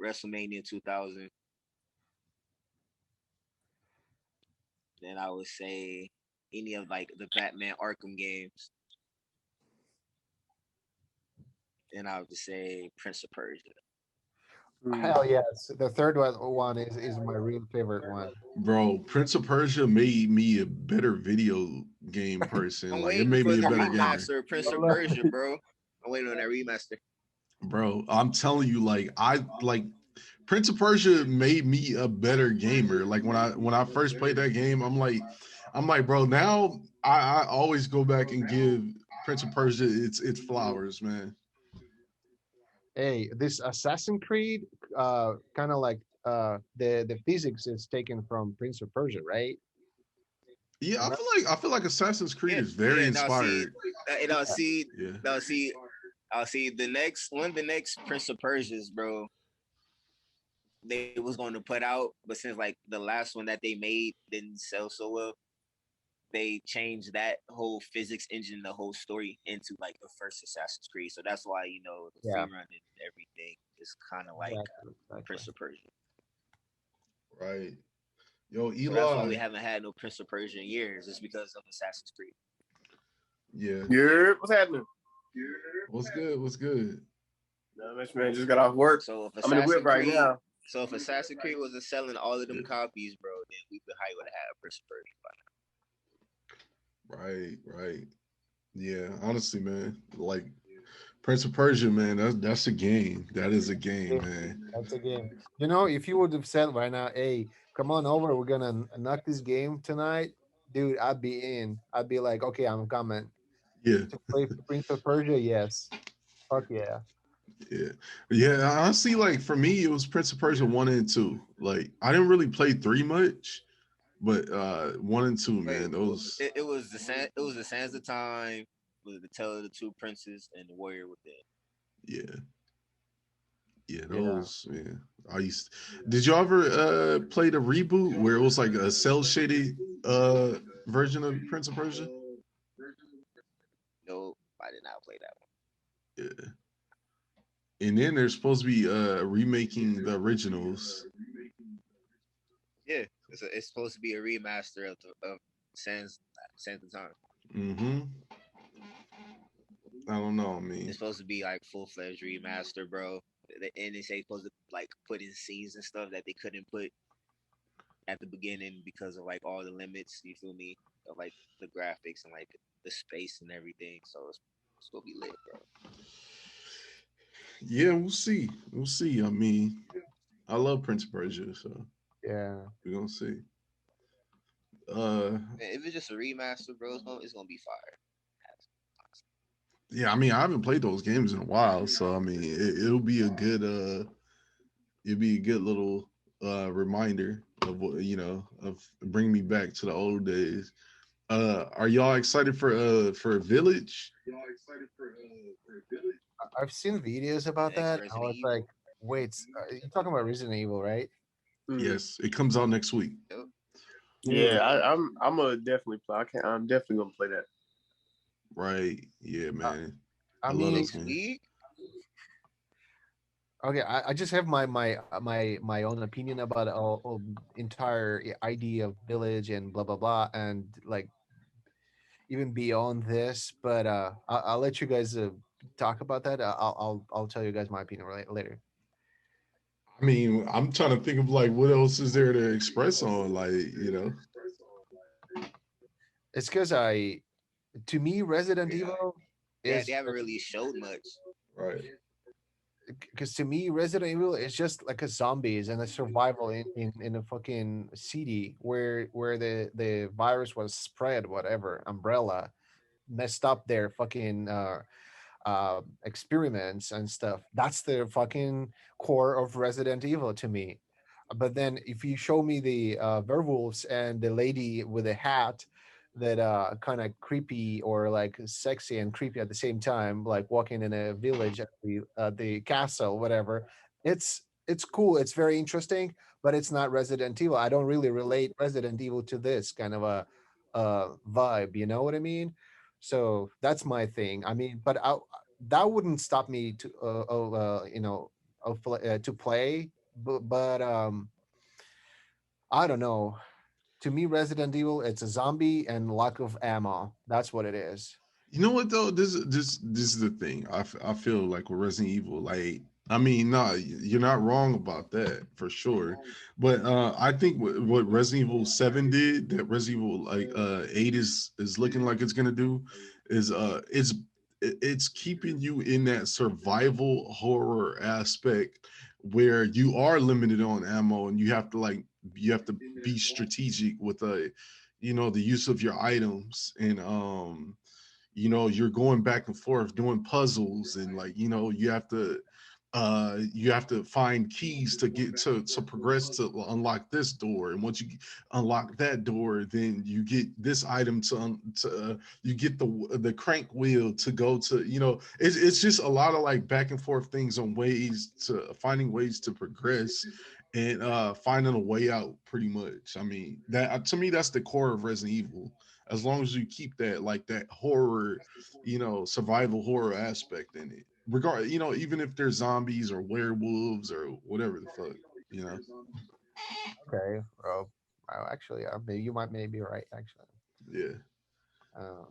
WrestleMania 2000. Then I would say any of like the Batman Arkham games. Then I would just say Prince of Persia. Hell yes. The third one is my real favorite one. Bro, Prince of Persia made me a better video game person. I'm Like, it waiting made for me a the better gamer. remaster of Prince of Persia, bro. I'm waiting on that remaster. Bro, I'm telling you, like, I like Prince of Persia made me a better gamer. Like, when I first played that game, I'm like, bro, now I always go back and give Prince of Persia its flowers, man. Hey, this Assassin's Creed, kind of like the physics is taken from Prince of Persia, right? Yeah, Am I- I feel like Assassin's Creed Yeah, is very yeah. Now see, inspired. Yeah. now see, I'll see the next Prince of Persia's, bro. They was going to put out, but since like the last one that they made didn't sell so well, they changed that whole physics engine, the whole story into like the first Assassin's Creed. So that's why the Yeah. free run and everything is kind of like Exactly. Prince of Persia. Right. Yo, So that's why we Eli. haven't had no Prince of Persia in years. It's because of Assassin's Creed. Yeah. Yeah, what's happening? What's good? What's good? No, much, man. Just got off work. So if I'm in the Assassin's whip right Creed, now. so if Assassin's Creed wasn't selling all of them Yeah. copies, bro, then we would have had Prince of Persia by now. Right. Yeah, honestly, man, like Prince of Persia, man, that's a game. That is a game, man. That's a game. You know, if you would have said right now, "Hey, come on over, we're gonna knock this game tonight," dude, I'd be in. I'd be like, "Okay, I'm coming Yeah, to play Prince of Persia." Yes, fuck yeah. yeah. Honestly, like for me, it was Prince of Persia 1 and 2. Like I didn't really play 3 much, but 1 and 2, man, those. It was the Sands of Time, with the Tale of the Two Princes and the Warrior Within. Yeah, Yeah. those. Yeah, I used. Did you ever play the reboot where it was like a cell shaded version of Prince of Persia? No, I did not play that one. Yeah. And then they're supposed to be remaking the originals. It's supposed to be a remaster of Sands of Time. Mm-hmm. I don't know. I mean, It's supposed to be like full-fledged remaster, bro. And they say supposed to like put in scenes and stuff that they couldn't put at the beginning because of like all the limits. You feel me? Of like the graphics and like the space and everything. So it's gonna be lit, bro. yeah, we'll see. We'll see. I mean, I love Prince of Persia, so Yeah. we're gonna see. Uh, Man, if it's just a remaster, bro, it's gonna be fire. yeah, I mean, I haven't played those games in a while, so I mean, it'll be a good it'll be a good little reminder of what of bring me back to the old days. Are y'all excited for Village? I've seen videos about Next that. I Resident was Evil. like, wait, you're talking about Resident Evil, right? Yes, it comes out next week. Yep. Yeah, I'm gonna definitely play. I'm definitely gonna play that. Right? Yeah, man. I I love mean, those Next games. week. okay, I just have my own opinion about all entire idea of village and blah blah blah, and like even beyond this. But I'll let you guys talk about that. I'll tell you guys my opinion later. I mean, I'm trying to think of like what else is there to express on, like It's because to me, Resident Evil They is haven't really showed much. right? because to me, Resident Evil is just like a zombies and a survival in a fucking city where the virus was spread, whatever umbrella messed up their fucking experiments and stuff. That's the fucking core of Resident Evil to me. But then if you show me the werewolves and the lady with a hat that kind of creepy or like sexy and creepy at the same time, like walking in a village at the castle, whatever, it's cool. It's very interesting, but it's not Resident Evil. I don't really relate Resident Evil to this kind of a vibe. You know what I mean? So that's my thing. I mean, but that wouldn't stop me to to play. But I don't know. To me, Resident Evil, it's a zombie and lack of ammo. That's what it is. You know what though? This is the thing. I feel like with Resident Evil, like I mean, nah, you're not wrong about that for sure. But I think what Resident Evil 7 did, that Resident Evil like 8 is looking like it's gonna do, is it's keeping you in that survival horror aspect where you are limited on ammo and you have to be strategic with the use of your items and you're going back and forth doing puzzles and like you have to find keys to get to progress to unlock this door, and once you unlock that door then you get this item you get the crank wheel to go to it's just a lot of like back and forth things on ways to finding ways to progress and finding a way out pretty much. I mean that to me that's the core of Resident Evil, as long as you keep that like that horror, survival horror aspect in it. Regard, even if they're zombies or werewolves or whatever the fuck, you know. Okay. Well, actually, maybe you might maybe right. Actually. Yeah. Uh,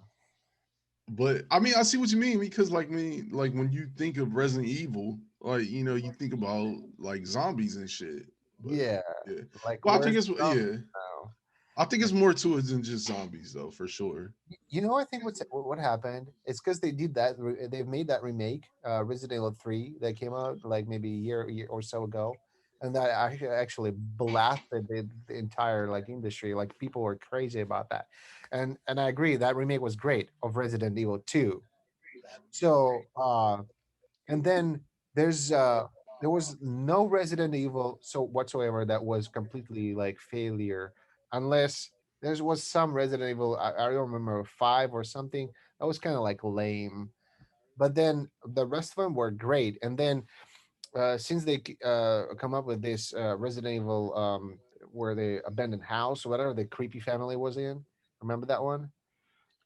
But I mean, I see what you mean because like when you think of Resident Evil, like you think about like zombies and shit. But yeah. yeah. Like Well, I think where's it's the zombie yeah. now? I think it's more to it than just zombies though, for sure. You know, I think what happened. It's because they did that. They've made that remake, Resident Evil 3, that came out like maybe a year or so ago, and that actually blasted the entire like industry. Like people were crazy about that, and I agree that remake was great of Resident Evil 2. So and then there was no Resident Evil so whatsoever that was completely like failure, unless there was some Resident Evil. I don't remember 5 or something that was kind of like lame, but then the rest of them were great. And then since they come up with this Resident Evil, where the abandoned house or whatever the creepy family was in, remember that one?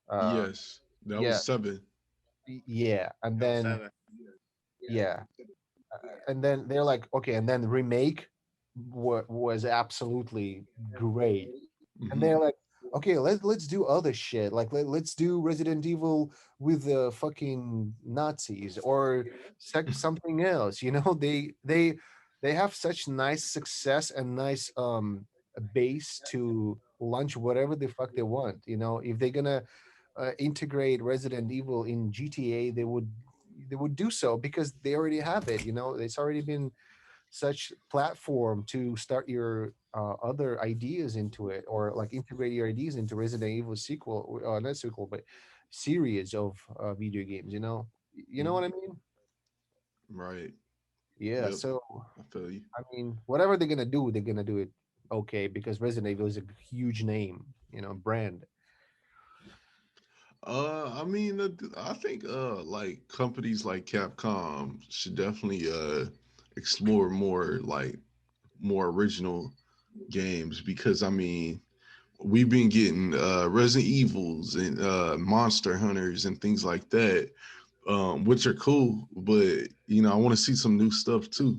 uh Yes, that yeah, was 7. yeah, and then 7. yeah, and then they're like, okay, and then remake was absolutely great. And Mhm. they're like, okay, let's do other shit. Like let's do Resident Evil with the fucking Nazis or something else. You know, they have such nice success and nice base to launch whatever the fuck they want. You know, if they're gonna integrate Resident Evil in GTA, they would do so because they already have it. You know, it's already been such platform to start your other ideas into it, or like integrate your ideas into Resident Evil sequel, not sequel, but series of video games. You know what I Mhm. mean? Right. Yeah. Yep. So I feel you. I mean, whatever they're gonna do it okay because Resident Evil is a huge name, brand. I mean, I think like companies like Capcom should definitely explore more like more original games because I mean we've been getting Resident Evils and Monster Hunters and things like that, which are cool. But I want to see some new stuff too.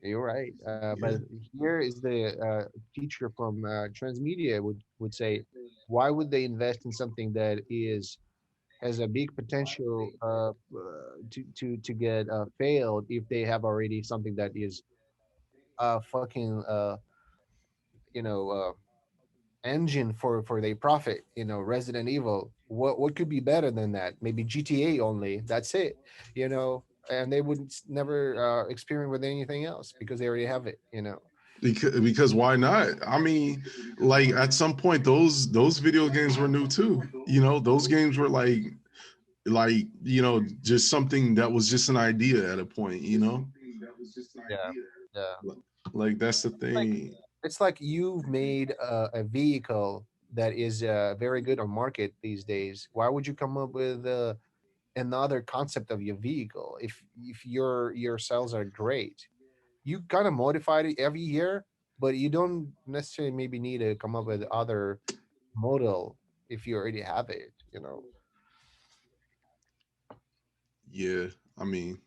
You're right. But Yeah, here is the teacher from Transmedia would say, why would they invest in something that is has a big potential to get failed if they have already something that is fucking engine for their profit. Resident Evil. What could be better than that? Maybe GTA only. That's it. And they would never experiment with anything else because they already have it. because why not? I mean, like at some point those video games were new too. Those games were like just something that was just an idea at a point. Yeah, yeah. Like that's the Like thing. it's like you've made a vehicle that is very good on market these days. Why would you come up with another concept of your vehicle if your cells are great? You kind of modify it every year, but you don't necessarily maybe need to come up with other model if you already have it. Yeah, I mean,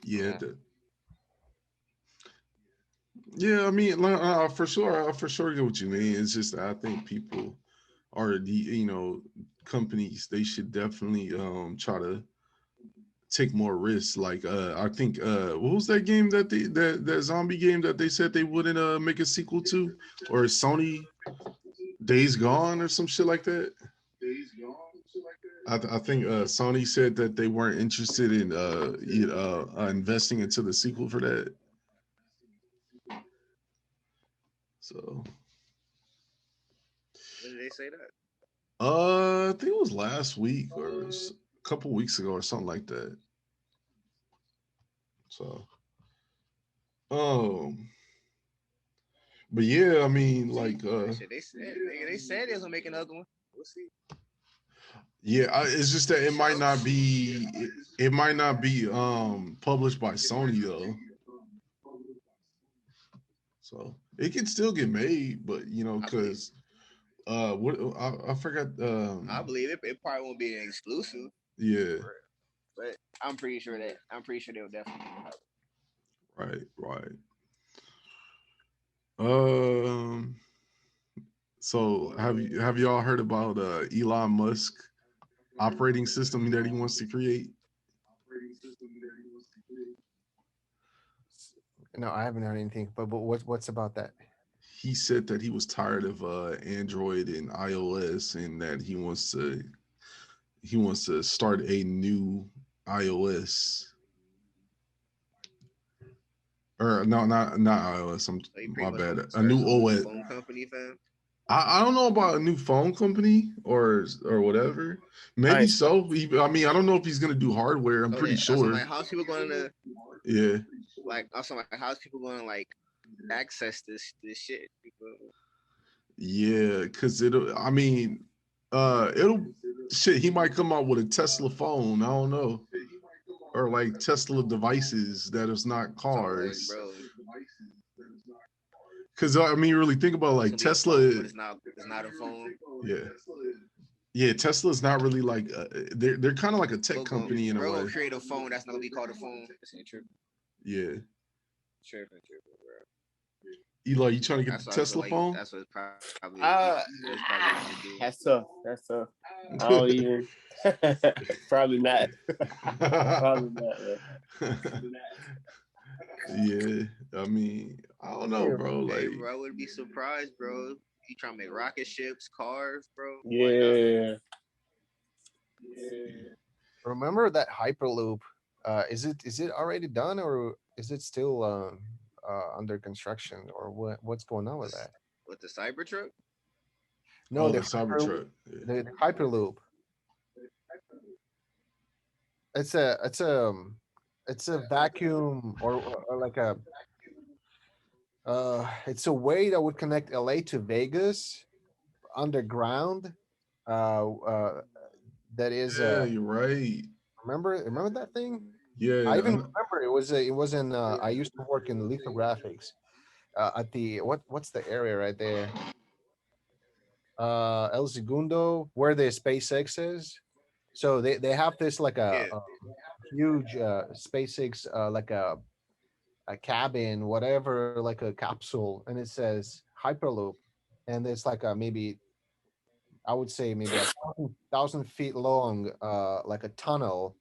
yeah, Yeah. yeah. I mean, like, I for sure get what you mean. It's just that I think people are the companies. They should definitely try to take more risks. Like I think what was that game that zombie game that they said they wouldn't make a sequel to, or Sony Days Gone or some shit like that. I think Sony said that they weren't interested in investing into the sequel for that. So When did they say that? I think it was last week or a couple weeks ago or something like that. So um, but yeah, I mean like Shit, they said they was gonna make another one. We'll see. yeah, it's just that it might not be published by Sony though. So it can still get made, but I believe. because what I forgot I believe it. It probably won't be an exclusive, yeah, but I'm pretty sure they'll definitely make it. right. Um so have y'all heard about Elon Musk operating system that he wants to create? No, I haven't heard anything. But what's about that? He said that he was tired of Android and iOS and that he wants to start a new iOS or no, not iOS. So he My pretty much bad. gonna A start his new own OS. phone company, fam. I don't know about a new phone company or whatever. Maybe I so. I mean, I don't know if he's gonna do hardware. I'm So pretty yeah, that's what I'm sure. like. How's people gonna Yeah, like? Also, like, how's people gonna like access this shit? People, yeah. Because it'll. I mean, it'll. Shit, he might come out with a Tesla phone. I don't know, or like Tesla devices that is not so like, cars. bro, Because I mean, really think about it's like gonna be a Tesla. phone, but it's not a phone. Yeah, yeah. Tesla's not really like they're kind of like a tech Bro, gonna company in a bro way. gonna create a phone that's not gonna be called a phone. This ain't true. Yeah. Tripping, bro. Eli, you trying to get That's the why I feel Tesla like phone? that's what it's probably. Uh, That's probably what gonna do. that's tough. That's tough. I don't even. Probably not. Probably not. Yeah, I mean, I don't know, bro. Hey, Like, bro, I wouldn't be surprised, bro. You trying to make rocket ships, cars, bro? Why not? Yeah. Remember that Hyperloop? Is it already done or is it still under construction or what's going on with that? With the Cybertruck? No, the Cybertruck. Yeah. the Hyperloop. It's a it's a vacuum or like a it's a way that would connect LA to Vegas underground. That is Yeah, you're right. remember that thing? Yeah, I even remember it was in I used to work in lithographics at the what's the area right there? El Segundo, where the SpaceX is. So they have this like Yeah. a huge SpaceX like a cabin, whatever, like a capsule, and it says Hyperloop, and it's like a maybe I would say maybe a thousand feet long, like a tunnel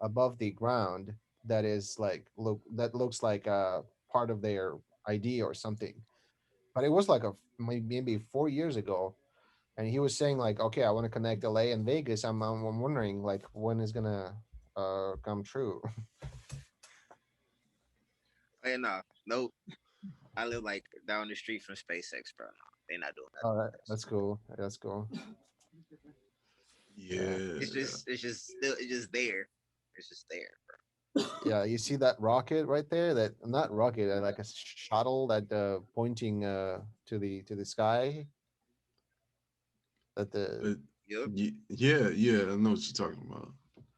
above the ground that is like looks like part of their ID or something. But it was like maybe 4 years ago, and he was saying like, okay, I want to connect LA and Vegas. I'm wondering like when is gonna come true. Hey, nah, nope. I live like down the street from SpaceX, bro. Nah, they not doing that. Oh, that's cool. That's cool. yeah. It's just there. It's just there, bro. Yeah, you see that rocket right there? That not rocket, like a shuttle that pointing to the sky. That the Uh, Yep. yeah, I know what you're talking about.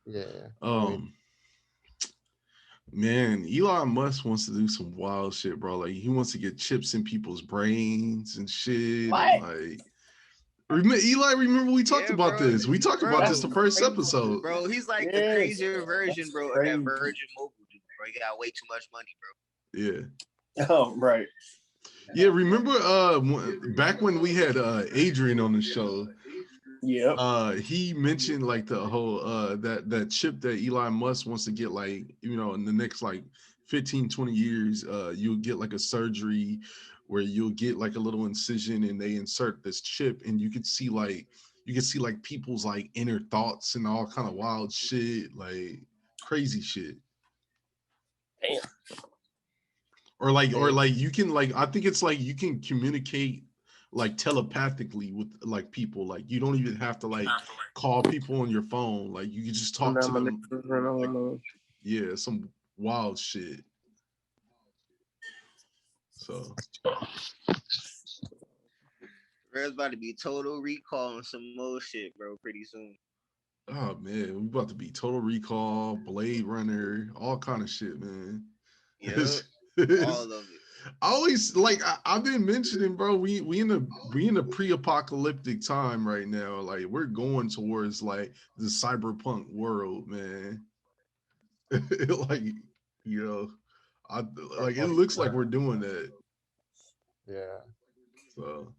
yeah. Anyway, Um, man, Elon Musk wants to do some wild shit, bro. Like he wants to get chips in people's brains and shit, and What? like. Eli, remember we talked Yeah, about bro. this. We talked about this Bro, the first Crazy. episode. bro, he's like the Yes. crazier version, That's bro, of that crazy. Virgin Mobile dude, bro. He got way too much money, bro. Yeah. Oh, right. Yeah, remember back when we had Adrian on the show, Yep. he mentioned like the whole that chip that Elon Musk wants to get, like, you know, in the next like 15-20 years, you'll get like a surgery where you'll get like a little incision and they insert this chip and you can see like people's like inner thoughts and all kind of wild shit, like crazy shit. Damn. Or like you can, like, I think it's like you can communicate like telepathically with like people, like you don't even have to like call people on your phone, like you can just talk to them, like, yeah, some wild shit. So There's about to be total recall and some more shit, bro, pretty soon. oh man, we about to be Total Recall, Blade Runner, all kind of shit, man. Yep. It's- All of it. I always like I've been mentioning, bro. We in a pre-apocalyptic time right now. Like we're going towards like the cyberpunk world, man. Like, you know, I like it looks like we're doing that. yeah. So,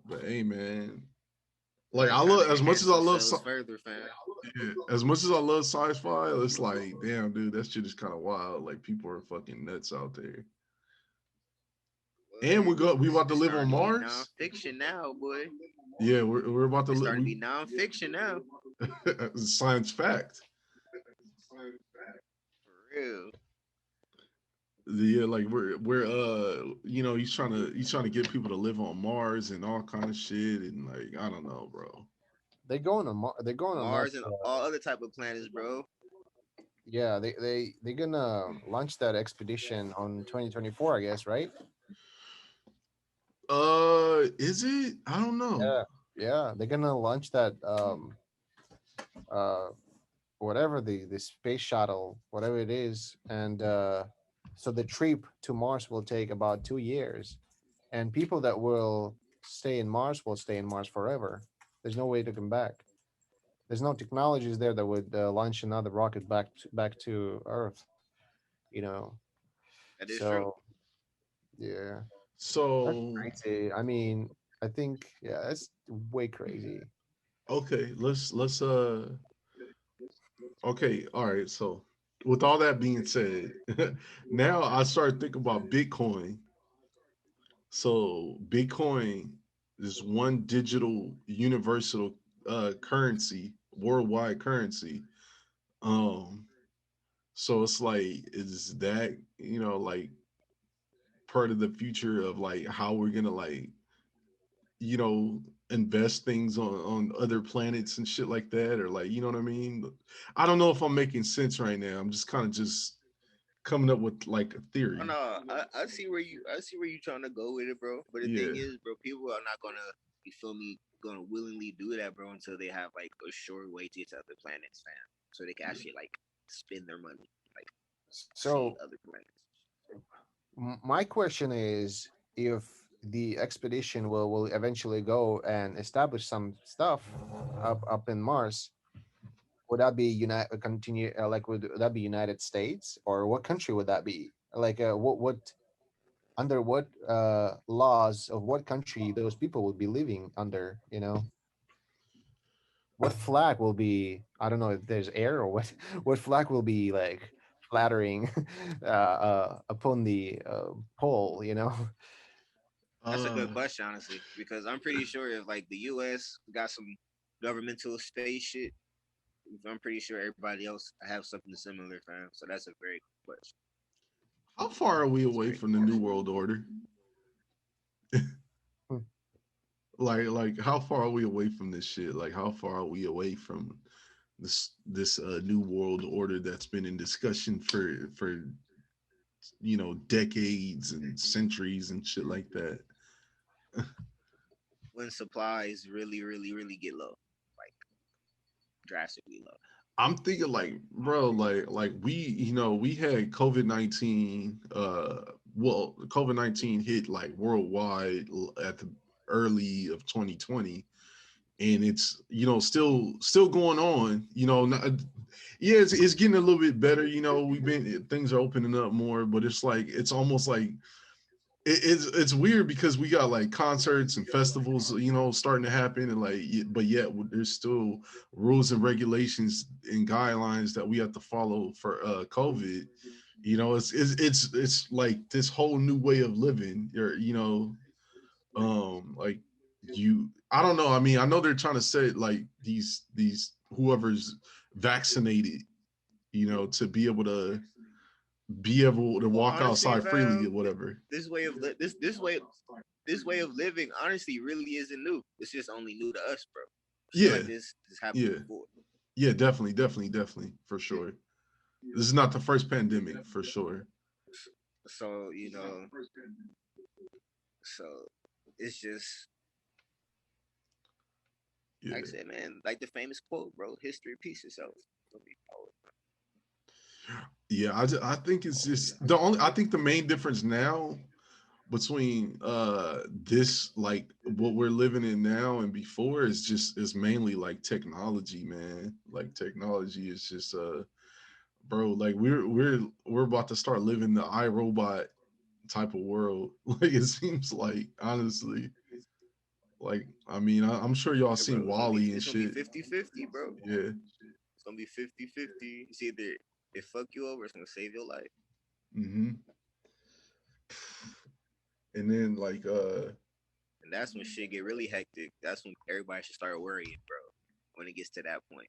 but hey, man, like I Trying love, to as much enhance as I love themselves further, fam. yeah, as much as I love sci-fi, it's like, damn, dude, that shit is kind of wild. Like people are fucking nuts out there. And we about to It's live on starting to be Mars. nonfiction now, boy. Yeah, we're about to It's live. starting to be nonfiction now. Science fact. For real. Yeah, like we're you know, he's trying to get people to live on Mars and all kind of shit, and like I don't know, bro. They're going on that. Mars and all other type of planets, bro. Yeah, they're gonna launch that expedition on 2024, I guess, right? Is it? I don't know. Yeah, yeah, they're gonna launch that uh whatever the space shuttle, whatever it is, and so the trip to Mars will take about 2 years, and people that will stay in Mars will stay in Mars forever. There's no way to come back. There's no technologies there that would launch another rocket back to Earth. You know, That is true. So yeah, that's So crazy. I mean, I think that's way crazy. okay, let's okay, all right. So with all that being said, now I started thinking about Bitcoin. So Bitcoin is one digital universal currency, worldwide currency. Um, so it's like, is that, like part of the future of like how we're gonna like, you know, invest things on other planets and shit like that, or like, you know what I mean? I don't know if I'm making sense right now. I'm just kind of just coming up with like a Oh, theory. no, I see where you trying to go with it, bro. But the thing Yeah. is, bro, people are not gonna, you feel me, gonna willingly do that, bro, until they have like a sure way to get to other planets, fam. So they can actually like spend their money, like see So other planets. my question is, if the expedition will eventually go and establish some stuff up in Mars, would that be United continue like would that be United States, or what country would that be? Like what under what laws of what country those people would be living under, you know? What flag will be, I don't know if there's air or what what flag will be like flattering upon the pole, you know? That's a Uh, good question, honestly, because I'm pretty sure if like the U.S. got some governmental space shit, I'm pretty sure everybody else have something similar, fam. So that's a very good question. how far are we That's a away very from good the New question. World Order? Hmm. Like how far are we away from this shit? Like how far are we away from this new world order that's been in discussion for decades and centuries and shit like that? When supplies really, really, really get low, like drastically low. I'm thinking like, bro, like we had COVID-19. Well, COVID-19 hit like worldwide at the early of 2020, and it's still going on. Yeah, it's getting a little bit better. We've been things are opening up more, but it's like it's almost like it's weird because we got like concerts and festivals, starting to happen, and like, but yet there's still rules and regulations and guidelines that we have to follow for COVID. It's like this whole new way of living. Like I don't know. I mean, I know they're trying to say like these whoever's vaccinated, to be able to Well, walk honestly, outside freely or fam, whatever. this way of this way of living, honestly, really isn't new. It's just only new to us, bro. Shit Yeah, like this happened yeah, before. yeah, definitely, for sure. This is not the first pandemic, for sure. So so it's just like I Yeah, said, man, like the famous quote, bro. History repeats itself. yeah. I think it's just the only. I think the main difference now between this, like what we're living in now and before, is mainly like technology, man. Like technology is just bro, like we're about to start living the iRobot type of world. Like it seems like, honestly. Like, I mean, I'm sure y'all Yeah, seen bro. It's gonna be Wally and it's gonna be shit. 50-50, bro. Yeah. It's gonna be 50-50. It's either it fuck you over, it's gonna save your life. Hmm. And then like And that's when shit get really hectic. That's when everybody should start worrying, bro. When it gets to that point.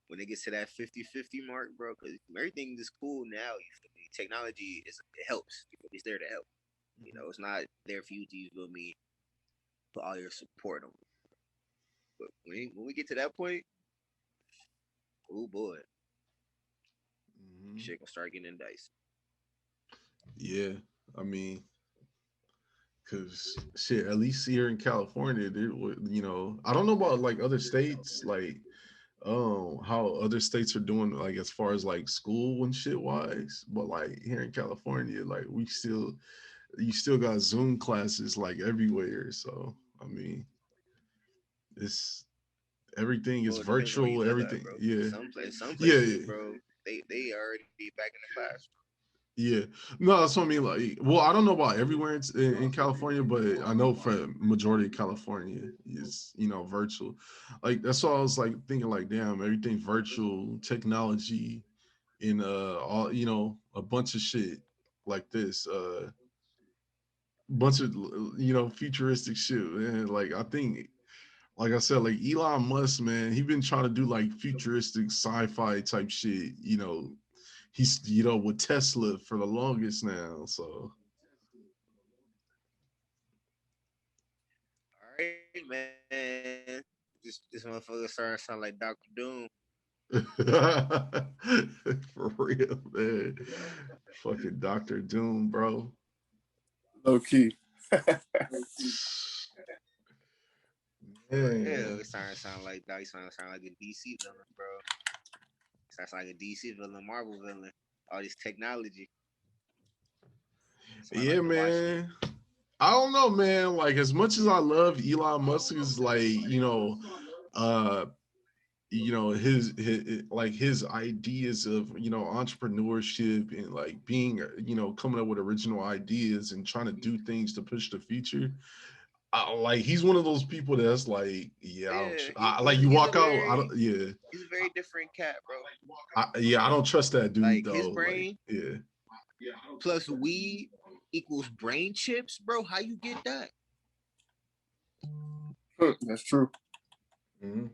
When it gets to that 50-50 mark, bro, because everything is cool now, you feel me? Technology it helps. It's there to help. It's not there for you to, you feel me, put all your support on it. But when we get to that point, oh boy, mhm. shit gonna start getting dicey. Yeah, I mean, cause shit, at least here in California, I don't know about like other states, like how other states are doing, like as far as like school and shit wise, but like here in California, like you still got Zoom classes like everywhere. So I mean, it's everything is Well, it depends on where you virtual, live at, everything. bro. Yeah. Some Yeah, places, yeah. bro, they already be back in the class. Yeah, no, that's what I mean. Like, well, I don't know about everywhere in California, but I know for majority of California, it's virtual. Like that's why I was like thinking, like, damn, everything virtual technology and all a bunch of shit like this, bunch of futuristic shit, man. Like I think, like I said, like Elon Musk, man, he been trying to do like futuristic sci-fi type shit, he's with Tesla for the longest now. So All right, man. This motherfucker starting to sound like Dr. Doom. for real, man. Fucking Doctor Doom, bro. Low key. Yeah, it's starting to sound like that. He's starting to sound like a DC villain, bro. Sounds like a DC villain, Marvel villain. All this technology. Yeah, like man. I don't know, man. Like as much as I love Elon Musk, is like his like his ideas of entrepreneurship and like being coming up with original ideas and trying to do things to push the future. Like he's one of those people that's like, like you walk out, he's a very different cat, bro. I don't trust that dude like though. His brain, like, plus weed equals brain chips, bro. How you get that? That's true. Mm-hmm.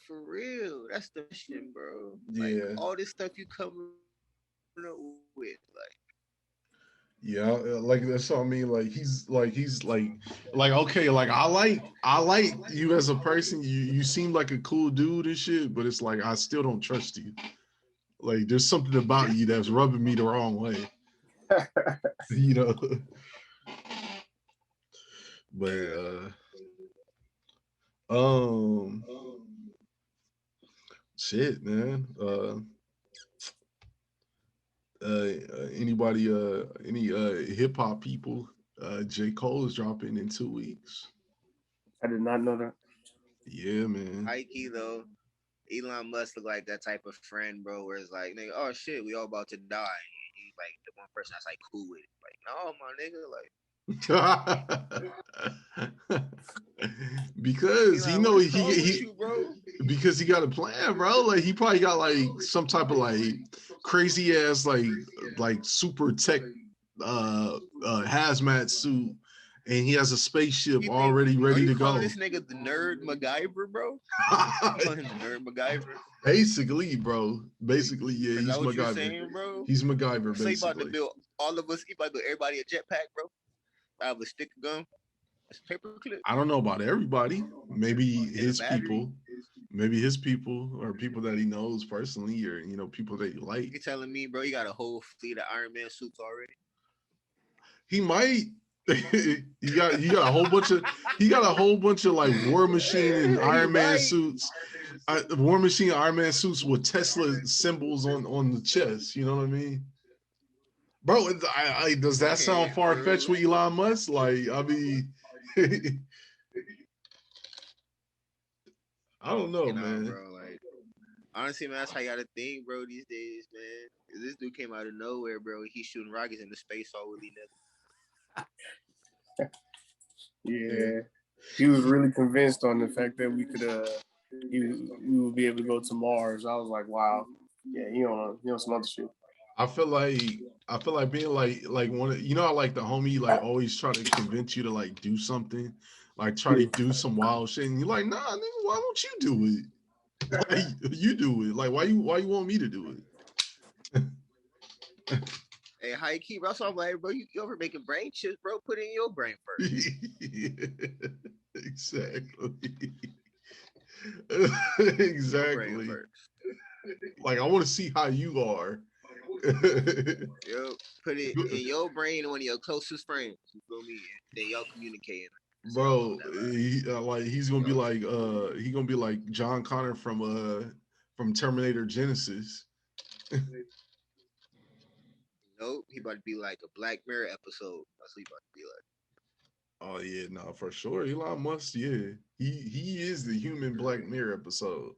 For real, that's the shit, bro. Yeah, like, all this stuff you coming up with, like. Yeah, like that's what I mean. Like he's like okay, like I like you as a person. You seem like a cool dude and shit, but it's like I still don't trust you. Like there's something about you that's rubbing me the wrong way. But shit, man. Anybody any hip hop people? J. Cole is dropping in 2 weeks. I did not know that. Yeah, man. High key though, Elon Musk look like that type of friend, bro, where it's like, nigga, oh shit, we all about to die. And he's like the one person that's like cool with it. Like, no, my nigga, like because Elon, he know he because he got a plan, bro. Like he probably got like some type of like crazy ass like super tech hazmat suit, and he has a spaceship already ready to go. This nigga the nerd MacGyver, bro. Calling him the nerd MacGyver. Basically, bro. Basically, yeah, he's MacGyver. Saying, bro? He's MacGyver. So basically, he about to build all of us. He about to build everybody a jetpack, bro. I have a stick gun. Paperclip. I don't know about everybody. Maybe his people. Maybe his people or people that he knows personally, or people that he like. You're telling me, bro, you got a whole fleet of Iron Man suits already? He might. he got a whole bunch of like War Machine and Iron Man suits. War Machine Iron Man suits with Tesla symbols on the chest. You know what I mean? Bro, does that sound far-fetched with Elon Musk? Like, I mean, I don't know, man. Bro, like, honestly, man, that's how you gotta think, bro, these days, man. This dude came out of nowhere, bro. He's shooting rockets into space all willy-nilly. Yeah. He was really convinced on the fact that we could we would be able to go to Mars. I was like, wow. Yeah, he on some other shit. I feel like being like one of I like the homie like always try to convince you to like do something, like try to do some wild shit, and you're like, nah, nigga, why don't you do it? Like, you do it. Like, why you want me to do it? Hey, high key, bro. So I'm like, bro, you ever making brain chips, bro? Put it in your brain first. Exactly. Exactly. Like, I want to see how you are. Yo, put it in your brain, one of your closest friends. You feel me? And then y'all communicating. Bro, he's gonna be like John Connor from Terminator Genesis. Nope, he about to be like a Black Mirror episode. That's what he about to be like. Oh yeah, no, for sure. Elon Musk, yeah. He is the human Black Mirror episode.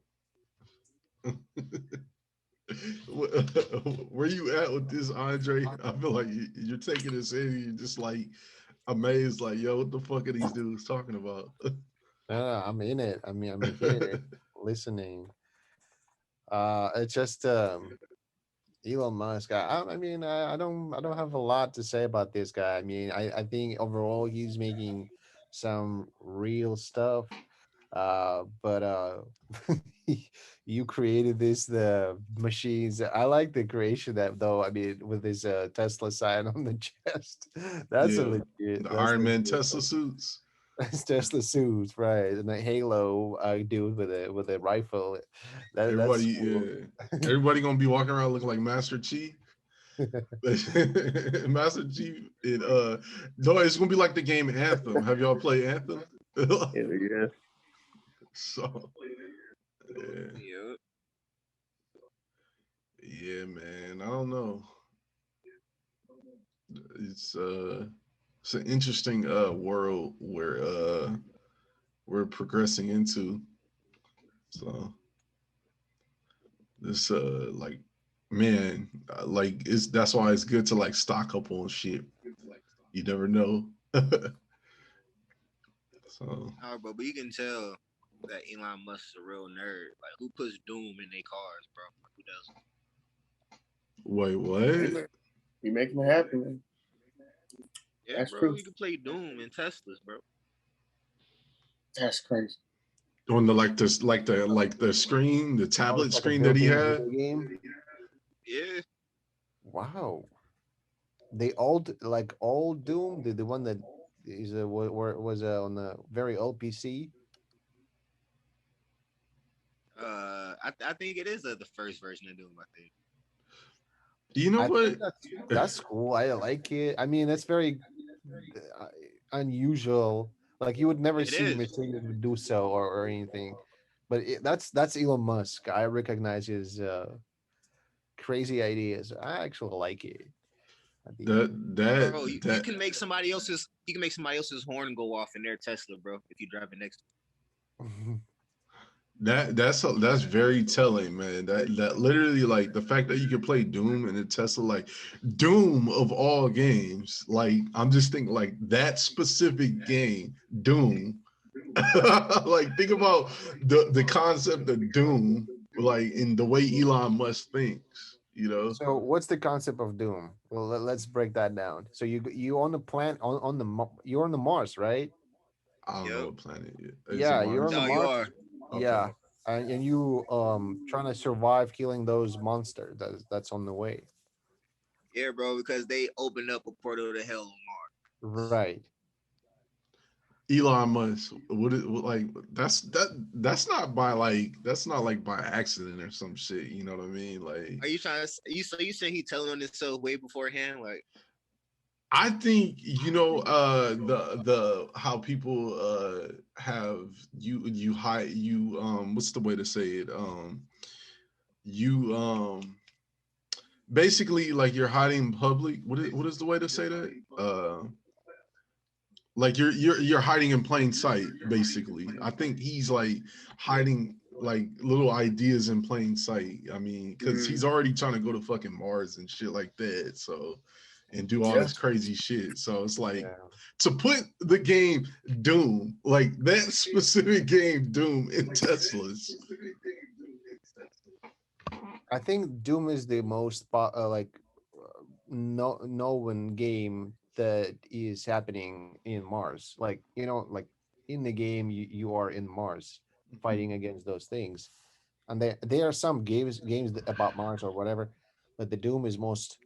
Where you at with this, Andre? I feel like you're taking this in. You're just like amazed, like, yo, what the fuck are these dudes talking about? I'm in it. I mean, I'm here listening. It's just Elon Musk. I don't have a lot to say about this guy. I mean, I think overall he's making some real stuff. But you created the machines. I like the creation that though. I mean, with this Tesla sign on the chest, that's a Yeah, legit. the That's Iron Man legit. Tesla suits. That's Tesla suits, right? And the Halo dude with a rifle. Everybody, That's cool. yeah, everybody gonna be walking around looking like Master Chief. Master Chief. No, it's gonna be like the game Anthem. Have y'all played Anthem? Yeah. So, yeah, Yeah. yeah, man. I don't know. It's an interesting world where we're progressing into. So this like man, like it's that's why it's good to like stock up on shit. You never know. So Nah, bro, but you can tell that Elon Musk is a real nerd. Like, who puts Doom in their cars, bro? Like, who does? wait, He, what? he making it happen. Man. Yeah, That's bro, true. you can play Doom in Teslas, bro. That's crazy. On the like the screen, the Oh, tablet it's like a screen that he built-in had. video game. Yeah, Wow. They old like old Doom, the one that is was on the very old PC. I think it is the first version of Doom. I think. You know I what? think that's cool. I like it. I mean, that's very uh, unusual. Like you would never It see is. Mercedes would do so or anything. But that's Elon Musk. I recognize his crazy ideas. I actually like it. I think. That Bro, you that can make somebody else's horn go off in their Tesla, bro, if you drive it next to that's very telling, man. That literally like the fact that you can play Doom and a Tesla, like Doom of all games. Like I'm just thinking like that specific game, Doom. Like think about the concept of Doom, like in the way Elon Musk thinks. You know, So what's the concept of Doom? Well, let's break that down. So you on the planet on the you're on the Mars, right? I don't know Yep. what planet is it Yeah, you're on the Mars? No, you Mars. are. Okay. Yeah, and you trying to survive killing those monsters that's on the way. Yeah, bro, because they opened up a portal to hell on Mars. Right. Elon Musk, like that's not by like that's not like by accident or some shit. You know what I mean? Like Are you trying to you saying he telling on himself way beforehand? Like, I think the how people have you hide you what's the way to say it you basically like you're hiding in public. What is the way to say that? Like you're hiding in plain sight basically. I think he's like hiding like little ideas in plain sight. I mean, because he's already trying to go to fucking Mars and shit like that. So and do all Yeah. this crazy shit. So it's like Yeah. to put the game Doom, like that specific game Doom in Teslas. I think Doom is the most no known game that is happening in Mars. Like like in the game you are in Mars fighting against those things, and there are some games about Mars or whatever, but the Doom is most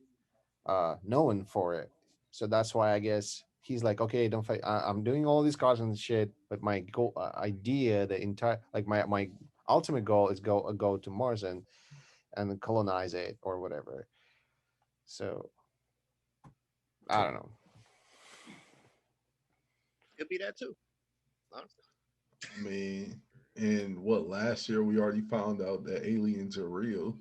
known for it. So that's why I guess he's like, okay, don't fight. I'm doing all these cars and shit, but my goal idea, the entire like my ultimate goal is go to Mars and colonize it or whatever. So I don't know. could be that too. Honestly. I mean, and what last year we already found out that aliens are real.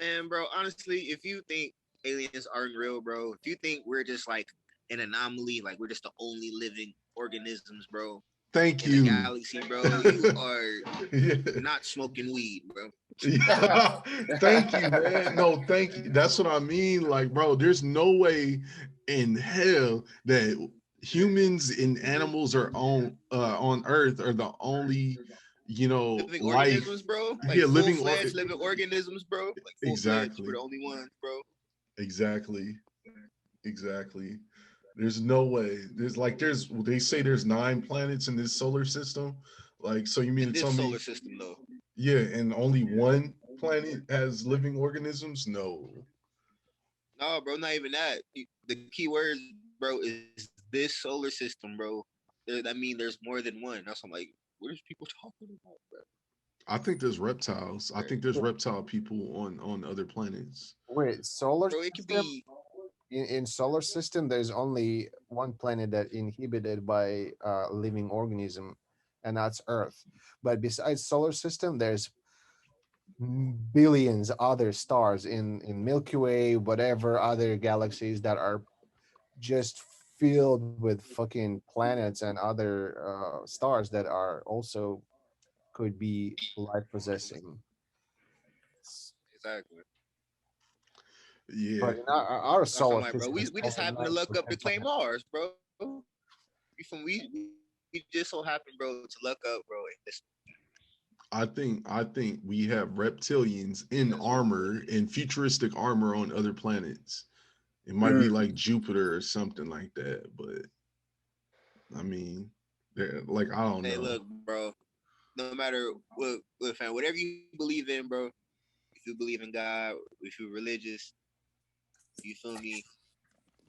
Man, bro, honestly, if you think aliens aren't real, bro, if you think we're just like an anomaly, like we're just the only living organisms, bro, Thank in you. the galaxy, bro. You are not smoking weed, bro. Thank you, man. No, thank you. That's what I mean. Like, bro, there's no way in hell that humans and animals are on Earth are the only, Living life. organisms, bro. Like Yeah, full-fledged living organisms, bro. Like full-fledged, exactly, we're the only ones, bro. exactly. There's no way. They say there's 9 planets in this solar system. Like, so you mean In to tell this me, solar system, though. yeah, and only one planet has living organisms? No. No, bro, not even that. The key word, bro, is this solar system, bro. That mean there's more than one. That's what I'm like, what is people talking about, bro? I think there's reptiles. I think there's reptile people on other planets. Wait, solar Bro, it could system? be. In solar system, there's only one planet that inhabited by living organism, and that's Earth. But besides solar system, there's billions other stars in Milky Way, whatever other galaxies that are just filled with fucking planets and other stars that are also could be life possessing. Exactly. Yeah. But in our That's what I'm solar like, bro. system, We is just only happen to look up to 9% claim planets. Mars, bro. We just so happen, bro, to look up, bro. I think we have reptilians in armor, in futuristic armor on other planets. It might be like Jupiter or something like that, but I mean, like, I don't Hey, know. look, bro. No matter what, fam, whatever you believe in, bro. If you believe in God, if you're religious, you feel me?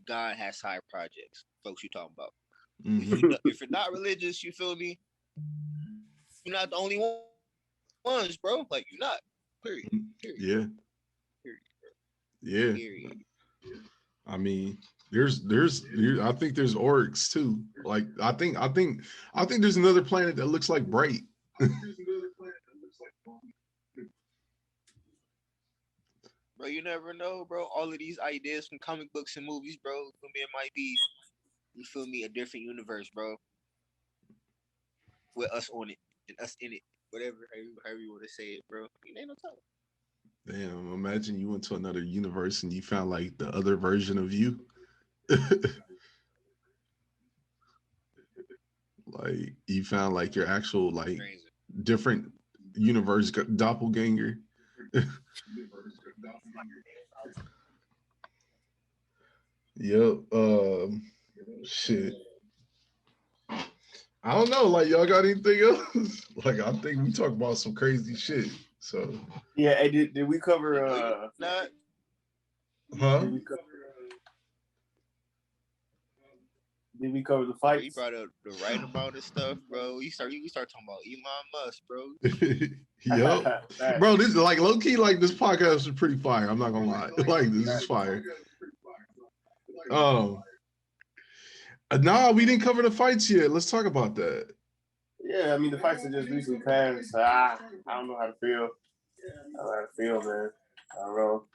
God has high projects, folks. You talking about? Mhm. If you're not religious, you feel me? You're not the only ones, bro. Like you're not. Period. Yeah. Period. Yeah. Period. I mean, I think there's orcs too. Like, I think there's another planet that looks like Bright. Bro, you never know, bro. All of these ideas from comic books and movies, bro. You feel me? It might be, you feel me, a different universe, bro. With us on it and us in it. Whatever, however you want to say it, bro. Ain't no telling. Damn, imagine you went to another universe and you found like the other version of you. Like, you found like your actual, like, Crazy. different universe doppelganger. Yep. Shit. I don't know. Like, y'all got anything else? Like, I think we talked about some crazy shit. So, Yeah, hey, did we cover Not. huh? Did we cover the Bro, you fights? brought up the right amount of stuff, bro. We start talking about Elon Musk, bro. Yep. Bro, this is like low key, like, this podcast is pretty fire. I'm not gonna lie. Like, this is fire. Nah, we didn't cover the fights yet. Let's talk about that. Yeah, I mean the fights are just recently passed. I don't know how to feel. I don't know how to feel, man. I don't know.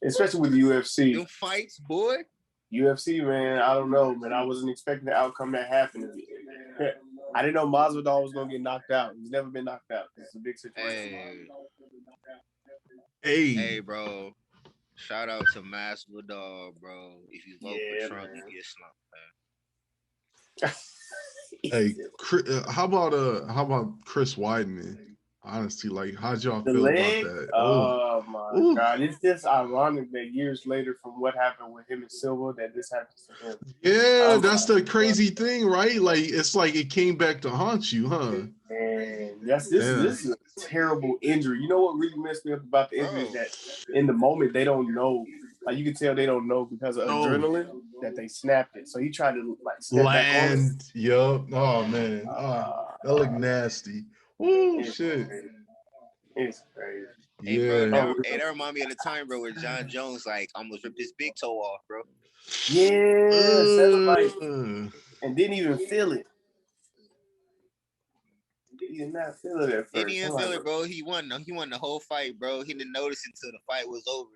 Especially with the UFC. Them fights, boy. UFC, man, I don't know, man. I wasn't expecting the outcome that happened. I didn't know Masvidal was gonna get knocked out. He's never been knocked out. It's a big situation. Hey, bro. Shout out to Masvidal, bro. If you vote for Trump, man. you get slumped, man. Hey, how about Chris Weidman? Honestly, like, how'd y'all The feel leg? about that? Oh my God. It's just ironic that years later from what happened with him and Silva that this happens to him. Yeah, that's the crazy thing, right? Like, it's like it came back to haunt you, huh? And this is a terrible injury. You know what really messed me up about the injury is that in the moment they don't know. Like, you can tell they don't know because of adrenaline that they snapped it. So he tried to like step back on it. Yup. Oh man. That looked nasty. Oh shit. It's crazy. Hey, bro, Yeah. that remind me of the time, bro, where John Jones like almost ripped his big toe off, bro. Yeah, and didn't even feel it. He did not feel it at first. He didn't feel it, bro. He won the whole fight, bro. He didn't notice until the fight was over.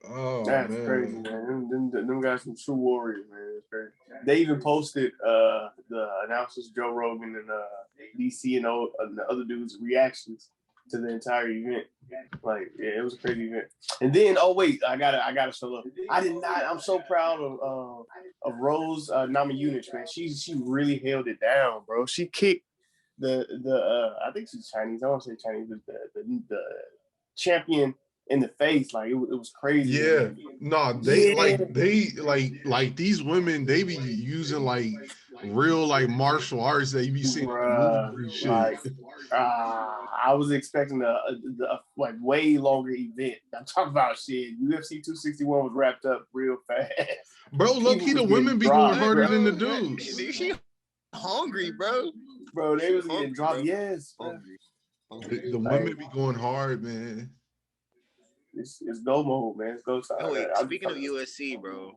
Oh That's man. crazy, man. Them guys some true warriors, man. It's crazy. They even posted the announcers Joe Rogan and DC and all and the other dudes' reactions to the entire event. Like, yeah, it was a crazy event. And then, oh wait, I gotta show up. I'm so proud of Rose Namajunas, man. She really held it down, bro. She kicked the I think she's Chinese. I don't say Chinese, but the champion in the face. Like it was crazy. Yeah, no, they Yeah. like these women. They be using like real like martial arts that you be seeing in Bruh, movies and shit. like I was expecting a like way longer event. I'm talking about shit. UFC 261 was wrapped up real fast. Bro, look, People the was women getting be dropped, going harder bro. than the dudes. She hungry, bro. Bro, they was Hungry, getting dropped. bro. Yes, Hungry. The women be going hard, man. it's go mode, man. It's go time. Oh wait, I'm speaking of USC, bro.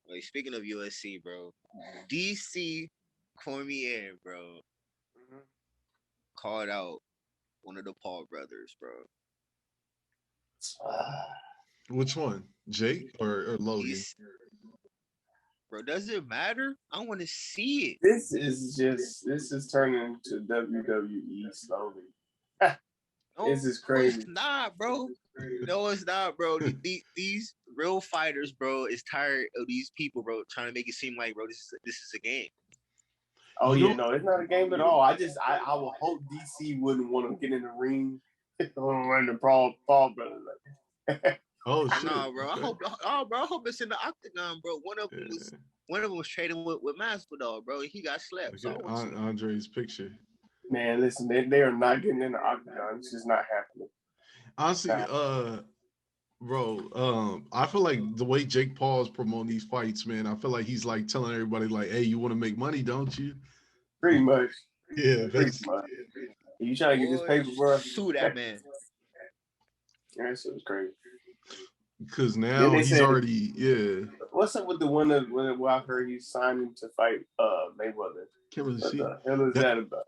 Wait, speaking of USC, bro. DC Cormier, bro, called out one of the Paul brothers, bro. Which one, Jake or Logan? Bro, does it matter? I want to see it. This is turning to WWE slowly. This is crazy. No, it's not, bro. No, it's not, bro. These real fighters, bro, is tired of these people, bro, trying to make it seem like, bro, this is a game. Oh yeah, no, it's not a game at all. I will hope DC wouldn't want to get in the ring and run the Paul brothers. Oh shit! Nah, bro. I hope it's in the octagon, bro. One of them was trading with Masvidal, bro. He got slapped. So Andre's picture. Man, listen, they are not getting in the octagon. It's just not happening. Honestly, bro, I feel like the way Jake Paul is promoting these fights, man, I feel like he's like telling everybody, like, hey, you want to make money, don't you? Pretty much. Yeah, pretty much. You trying to get this paper, bro? Sue that man. Yeah, this was crazy. Because now he's already, What's up with the one that where I heard he's signing to fight Mayweather? Can't really see. What the hell is that about?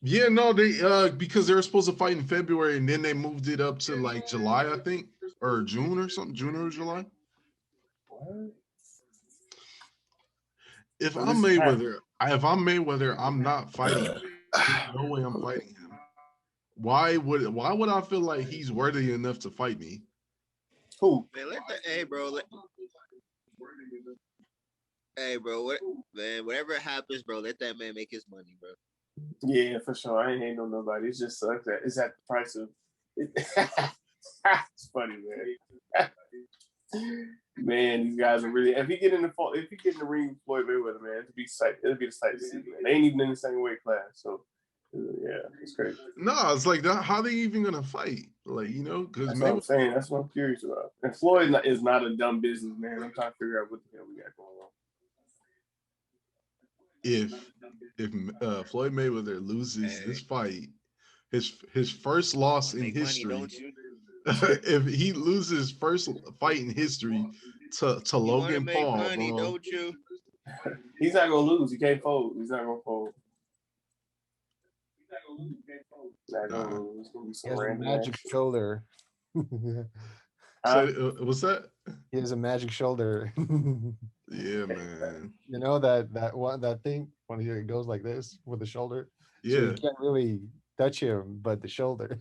Yeah, no, they because they were supposed to fight in February and then they moved it up to like July, I think, or June or something, June or July. What? If I'm Mayweather, I'm not fighting him. There's no way I'm fighting him. Why would I feel like he's worthy enough to fight me? Who? Man, whatever happens, bro, let that man make his money, bro. Yeah, for sure. I ain't hating on nobody. It's just sucks that it's at the price of it. It's funny, man. Man, these guys are really. If he get in the ring with Floyd Mayweather, man, it'll be the sight to see. Man. They ain't even in the same weight class, so yeah, it's crazy. No, it's like that. How they even gonna fight? Like, you know, because that's what I'm saying. That's what I'm curious about. And Floyd is not a dumb business, man. I'm trying to figure out what the hell we got going on. If Floyd Mayweather loses this fight, his first loss in history. Money, if he loses first fight in history to Logan Paul, money, bro. Don't you? He's not gonna lose. He can't fold. He's not gonna fold. Not gonna lose. It's gonna be some random magic shoulder. What's that? He has a magic shoulder. Yeah, man. You know that thing when he goes like this with the shoulder. Yeah, so you can't really touch him, but the shoulder.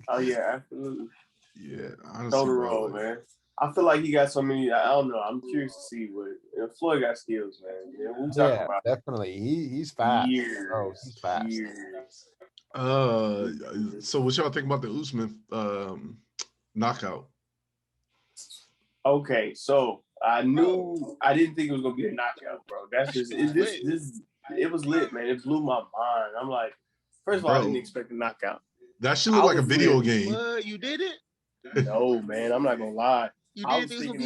Oh yeah, absolutely. Yeah, honestly, Shoulder roll, man. I feel like he got so many. I don't know. I'm curious to see what Floyd got skills, man. Yeah, we talking about definitely. He's fast. Years, he's fast. Years. So what y'all think about the Usman knockout? Okay, so I didn't think it was gonna be a knockout, bro. That's just it was lit, man. It blew my mind. I'm like, first of all, I didn't expect a knockout. That shit look like a video game. What? You did it? No, man, I'm not gonna lie. I was thinking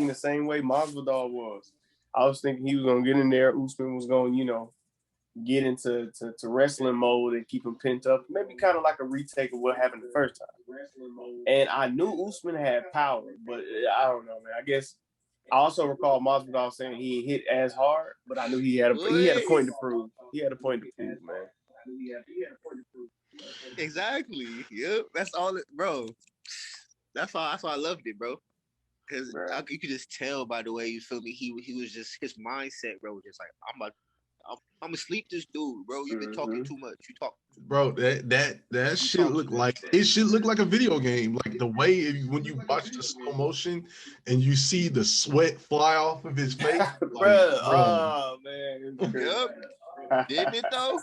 the same way Masvidal was. I was thinking he was gonna get in there. Usman was gonna, get into wrestling mode and keep him pent up. Maybe kind of like a retake of what happened the first time. And I knew Usman had power, but I don't know, man. I guess I also recall Masvidal saying he hit as hard, but I knew he had a point to prove. He had a point to prove, man. Exactly. Yep. That's all bro. That's why I loved it, bro. Because Right. you could just tell by the way, you feel me, he was just, his mindset, bro, was just like, I'm gonna sleep this dude, bro. You've been talking too much. You talk, Bro, that shit talk look too like much. it should look like a video game. Like the way when you watch the slow motion and you see the sweat fly off of his face. Like, Bro, bro. oh man. Yep. Didn't it though?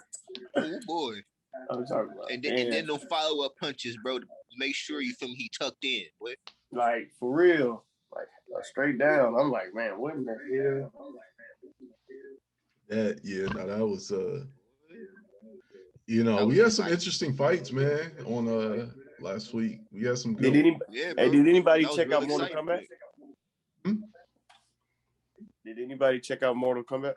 Oh boy. I'm talking about, And then no follow-up punches, bro, to make sure you feel me, he tucked in, boy. like for real, like straight down. I'm like, man, what in the hell? That was That we was had some nice. interesting fights, man, on last week. We had some good. Did anybody That was check real out Mortal exciting. Kombat? Did anybody check out Mortal Kombat?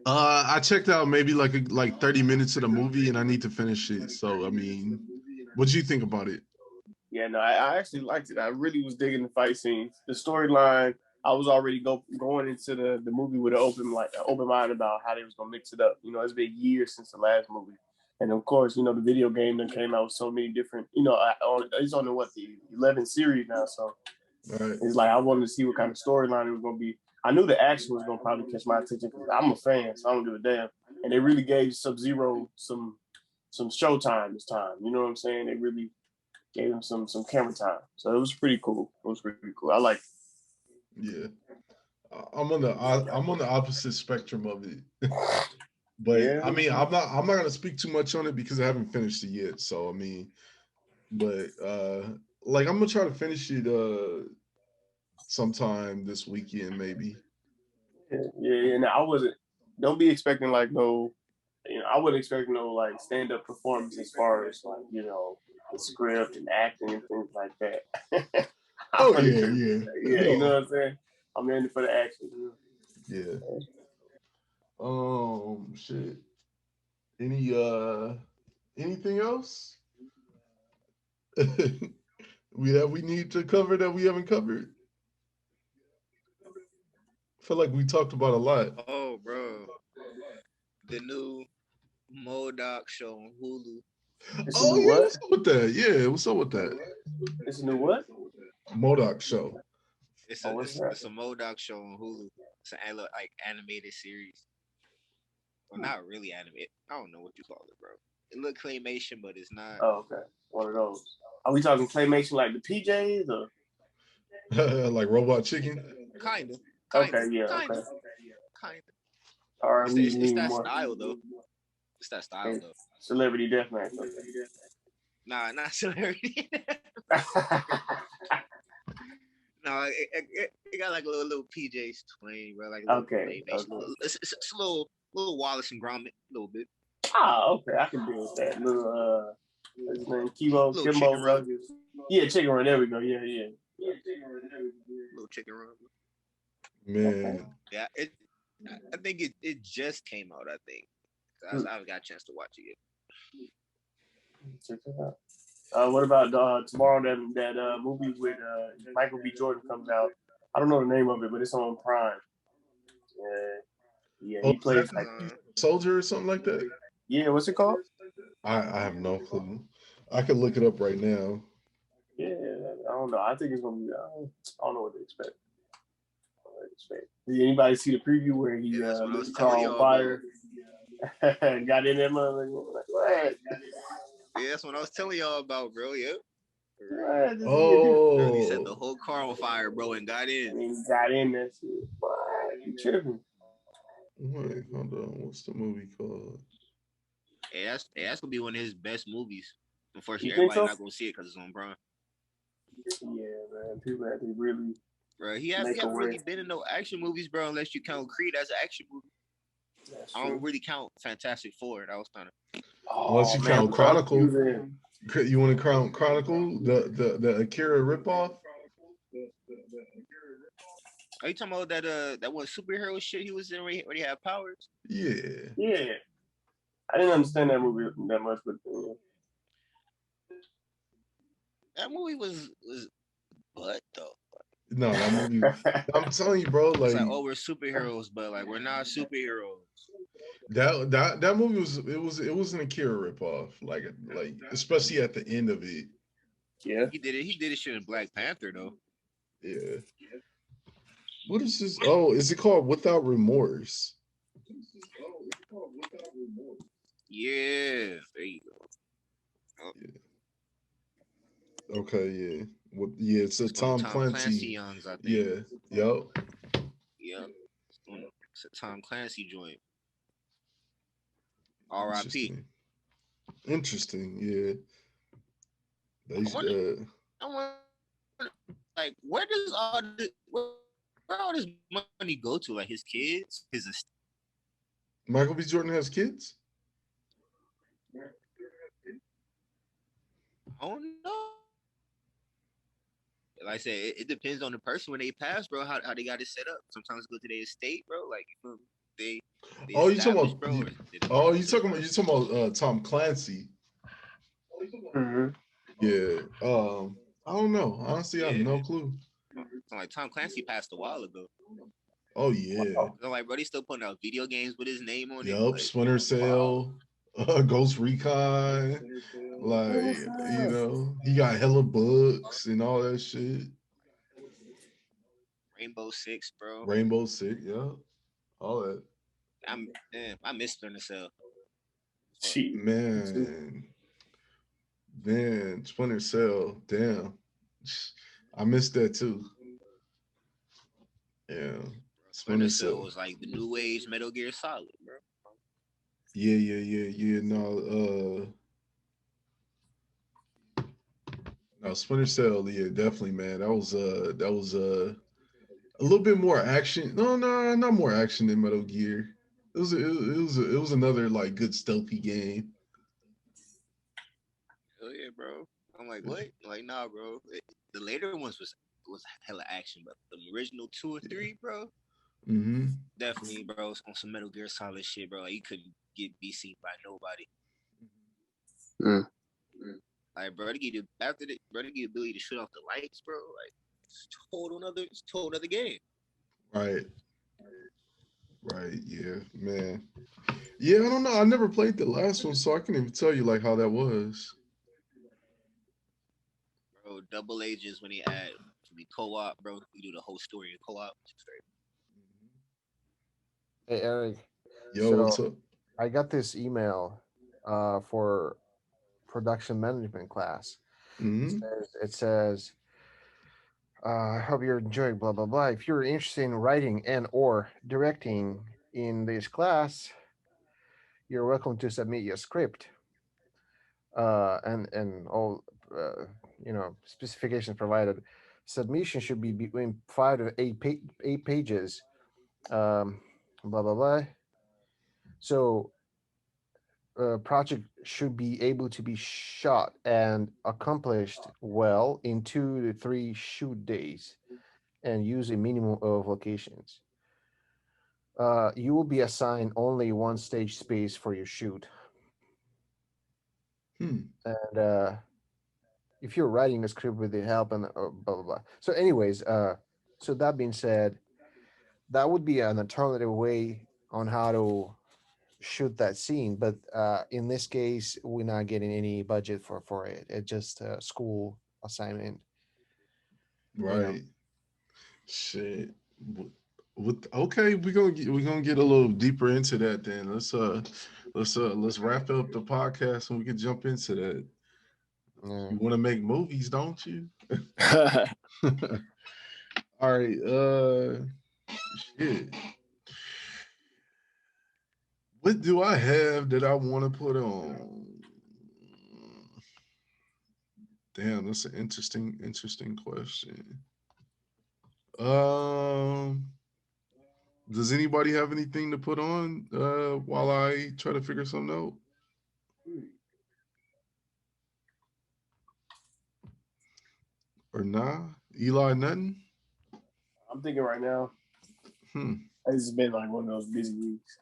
I checked out maybe like 30 minutes of the movie, and I need to finish it. So I mean, what do you think about it? Yeah, no, I actually liked it. I really was digging the fight scenes, the storyline. I was already going into the movie with an open mind about how they was gonna mix it up. You know, it's been years since the last movie, and of course, the video game that came out with so many different. It's on the 11th series now, so Right. it's like I wanted to see what kind of storyline it was gonna be. I knew the action was gonna probably catch my attention because I'm a fan, so I don't give a damn. And they really gave Sub-Zero some showtime this time. You know what I'm saying? They really gave him some camera time, so it was pretty cool. I like. Yeah, I'm on the opposite spectrum of it, but Yeah. I mean, I'm not gonna speak too much on it because I haven't finished it yet. So I mean, but like I'm gonna try to finish it sometime this weekend, maybe. Yeah. Now I wasn't. Don't be expecting like no. I wasn't expecting no like stand up performance as far as like the script and acting and things like that. Oh yeah. Yeah. You know what I'm saying? I'm in it for the action. Yeah. Shit. Anything else we need to cover that we haven't covered? I feel like we talked about a lot. Oh, bro, the new Modoc show on Hulu. Oh yeah, what's up with that? Yeah, what's up with that? It's a new what? Modoc show. It's a Modoc show on Hulu. It's an like animated series. Well, not really animated. I don't know what you call it, bro. It look claymation, but it's not. Oh, okay. One of those. Are we talking claymation like the PJs or like Robot Chicken? Kinda. Okay, yeah, kinda, okay. Kinda. All right, It's that style though. It's that style though. Celebrity Deathmatch. Nah, not celebrity. No, it got like a little PJ's twang, bro. Like a little it's a little Wallace and Gromit, a little bit. Ah, okay, I can deal with that. Little what's his name? Kimbo Rogers. Yeah, Chicken Run. There we go. Yeah. Little Chicken Run. Man. Yeah, I think it just came out. I think I haven't got a chance to watch it yet. Check it out. What about tomorrow? That movie with Michael B. Jordan comes out. I don't know the name of it, but it's on Prime. Yeah, he plays like soldier or something like that. Yeah, what's it called? I have no clue. I could look it up right now. Yeah, I don't know. I think it's gonna be. I don't know what to expect. Did anybody see the preview where he lit the car on fire and got in there? What? Yeah, that's what I was telling y'all about, bro. Yep. Oh, he set the whole car on fire, bro, and got in. And he got in that shit. What? You tripping? Wait, hold on. What's the movie called? Yeah, that's gonna be one of his best movies. Unfortunately, everybody's not gonna see it because it's on Prime. Yeah, man. People have to really. Bro, he hasn't really been in no action movies, bro, unless you count Creed as an action movie. I don't really count Fantastic Four. That was kind of. Unless you count Chronicle. You want to count Chronicle, the Akira ripoff? Are you talking about that one superhero shit he was in where he had powers? Yeah. I didn't understand that movie that much, but that movie was what though? No, that movie. I'm telling you, bro. Like, it's like, oh, we're superheroes, but like we're not superheroes. That movie was an Akira ripoff, like especially at the end of it. Yeah. He did it. He did it shit in Black Panther though. Yeah. What is this? Oh, is it called Without Remorse? Yeah, there you go. Oh, Okay, yeah. Yeah, it's a it's one of Tom Clancy. Youngs, I think. Yeah, yup. Yep. It's a Tom Clancy joint. R.I.P. Interesting, yeah. They, I wonder, like, where all this money go to? Like his kids, his estate? Michael B. Jordan has kids? I don't know. Like I said, it depends on the person when they pass, bro. How they got it set up. Sometimes it go to their estate, bro. Like they Oh, you talking about? bro, You talking about Tom Clancy? Mm-hmm. Yeah. I don't know. Honestly, I have no clue. Like Tom Clancy passed a while ago. Oh yeah. So like, bro, they still putting out video games with his name on it. Yup. Like, Splinter Cell, Ghost Recon. Like, you know, he got hella books and all that shit. Rainbow Six, bro. Rainbow Six, yeah. All that. I miss Splinter Cell. Man, Splinter Cell, damn. I missed that too. Yeah. Splinter Cell was like the new age Metal Gear Solid, bro. Yeah. No, Splinter Cell, yeah, definitely, man. That was a little bit more action. No, not more action than Metal Gear. It was another like good stealthy game. Oh yeah, bro. I'm like, what? Like, nah, bro. The later ones was hella action, but the original 2 or 3, bro. Mm-hmm. Definitely, bro. On some Metal Gear Solid shit, bro. Like, you couldn't be seen by nobody. Like, bro, to give you the ability to shoot off the lights, bro. Like, it's total other game. Right. Yeah, man. Yeah, I don't know. I never played the last one, so I can't even tell you like how that was. Bro, double ages when he add to be co-op, bro. We do the whole story in co-op. Hey Eric. Yo, what's up? I got this email for production management class. Mm-hmm. It says I hope you're enjoying blah blah blah. If you're interested in writing and or directing in this class, you're welcome to submit your script. And all specifications provided. Submission should be between 5 to 8 pages. Blah blah blah. So project should be able to be shot and accomplished well in 2 to 3 shoot days and use a minimum of locations. You will be assigned only one stage space for your shoot. And if you're writing a script with the help and blah blah blah. So anyways, so that being said, that would be an alternative way on how to shoot that scene, but in this case we're not getting any budget for it. It's just a school assignment, right? Shit. Okay, we're gonna get a little deeper into that then. Let's wrap up the podcast and we can jump into that. You want to make movies, don't you? All right, shit. What do I have that I want to put on? Damn, that's an interesting question. Does anybody have anything to put on while I try to figure something out? Or nah? Eli, nothing? I'm thinking right now. It's been like one of those busy weeks.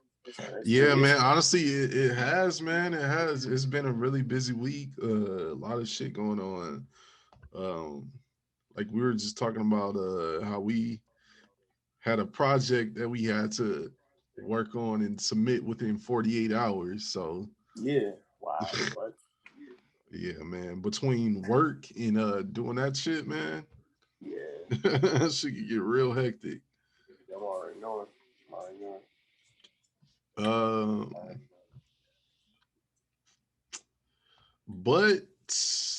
Yeah, man. Honestly, it has, man. It has. It's been a really busy week. A lot of shit going on. Like we were just talking about how we had a project that we had to work on and submit within 48 hours. So yeah, wow. Yeah, man. Between work and doing that shit, man, Yeah, that shit can get real hectic. I'm already knowing. I'm already knowing. Um, but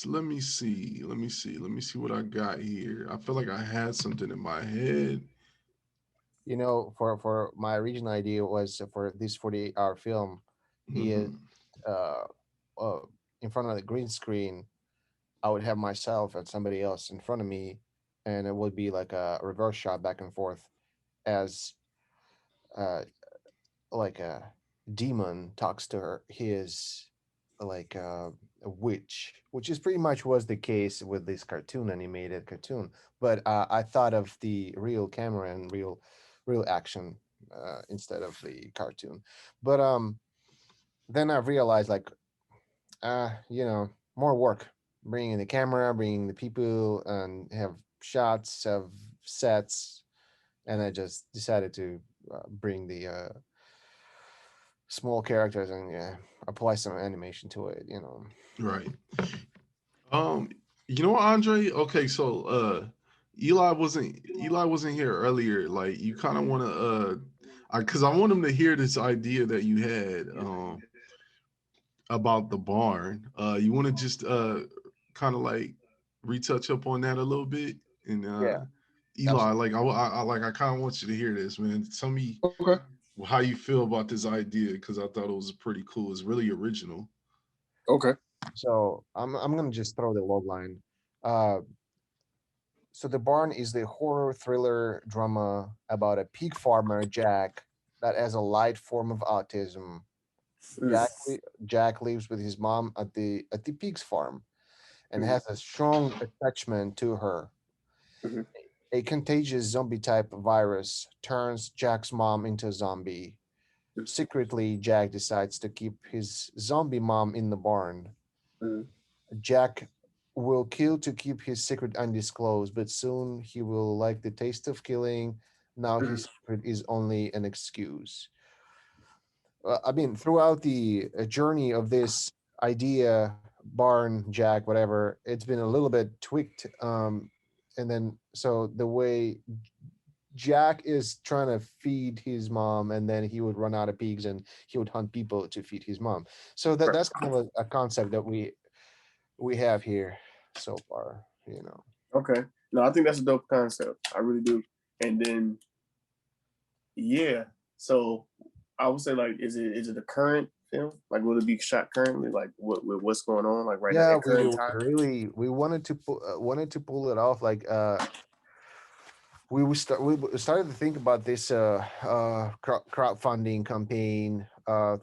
let me see. Let me see what I got here. I feel like I had something in my head. You know, for my original idea was for this 48-hour film is Mhm. uh, uh in front of the green screen. I would have myself and somebody else in front of me, and it would be like a reverse shot back and forth as uh like a demon talks to her his like a witch, which is pretty much was the case with this cartoon, animated cartoon. But I thought of the real camera and real action instead of the cartoon. But then I realized like you know, more work, bringing the camera, bringing the people, and have shots of sets, and I just decided to bring the small characters and apply some animation to it. You know. Right. Um, you know what, Andre? Okay, so Eli wasn't here earlier. Like you kind of want to because I want him to hear this idea that you had about the barn. You want to just kind of like retouch up on that a little bit and Yeah, Eli, absolutely. like I kind of want you to hear this, man. Tell me Okay. how you feel about this idea because I thought it was pretty cool. It's really original. Okay. So I'm gonna just throw the log line. Uh, so the barn is the horror thriller drama about a pig farmer Jack that has a light form of autism. Mm. Jack lives with his mom at the pig's farm and Mhm. has a strong attachment to her. Mhm. A contagious zombie type virus turns Jack's mom into a zombie. Secretly, Jack decides to keep his zombie mom in the barn. Mhm. Jack will kill to keep his secret undisclosed, but soon he will like the taste of killing. Now Mhm. his secret is only an excuse. I mean, throughout the journey of this idea, barn, Jack, whatever, it's been a little bit tweaked. And then, so the way Jack is trying to feed his mom, and then he would run out of pigs and he would hunt people to feed his mom. So Right. that's kind of a concept that we have here so far, you know. Okay. No, I think that's a dope concept. I really do. And then yeah. So I would say like, is it a current film? Like, will it be shot currently? Like, what's going on? Like right now Yeah, at we current time. really we wanted to pull it off. Like we started to think about this crowdfunding campaign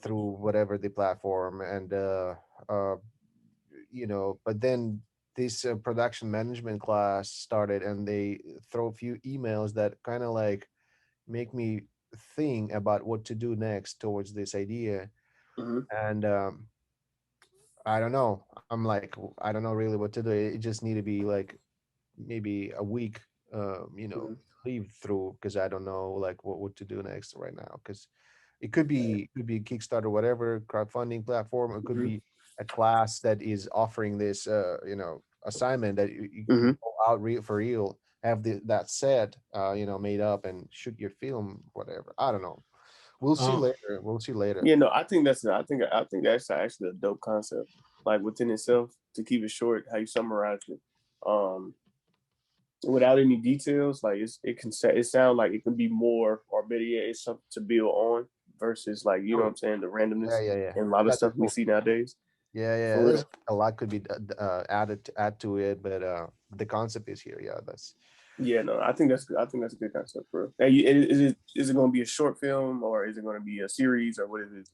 through whatever the platform, and uh, you know, but then this production management class started, and they throw a few emails that kind of like make me think about what to do next towards this idea. Mm-hmm. And I don't know, I'm like, I don't know really what to do. It just need to be like maybe a week, you know, Mm-hmm. leave through, because I don't know like what to do next right now, because it could be Kickstarter, whatever crowdfunding platform. It could Mm-hmm. be a class that is offering this you know, assignment that you Mm-hmm. go out real for real, have that set you know, made up and shoot your film, whatever. I don't know, we'll see Um, later, we'll see later. Yeah, no, I think that's actually a dope concept. Like within itself, to keep it short, how you summarize it, um, without any details, like it sounds like it can be more, or better yet, it's something to build on versus like you know what I'm saying, the randomness Yeah, and a lot of that's stuff we cool. see nowadays. Yeah, For there's real. a lot could be add to it, but the concept is here. Yeah, that's Yeah, no, I think that's a good concept, bro. Hey, is it going to be a short film or is it going to be a series or what is it?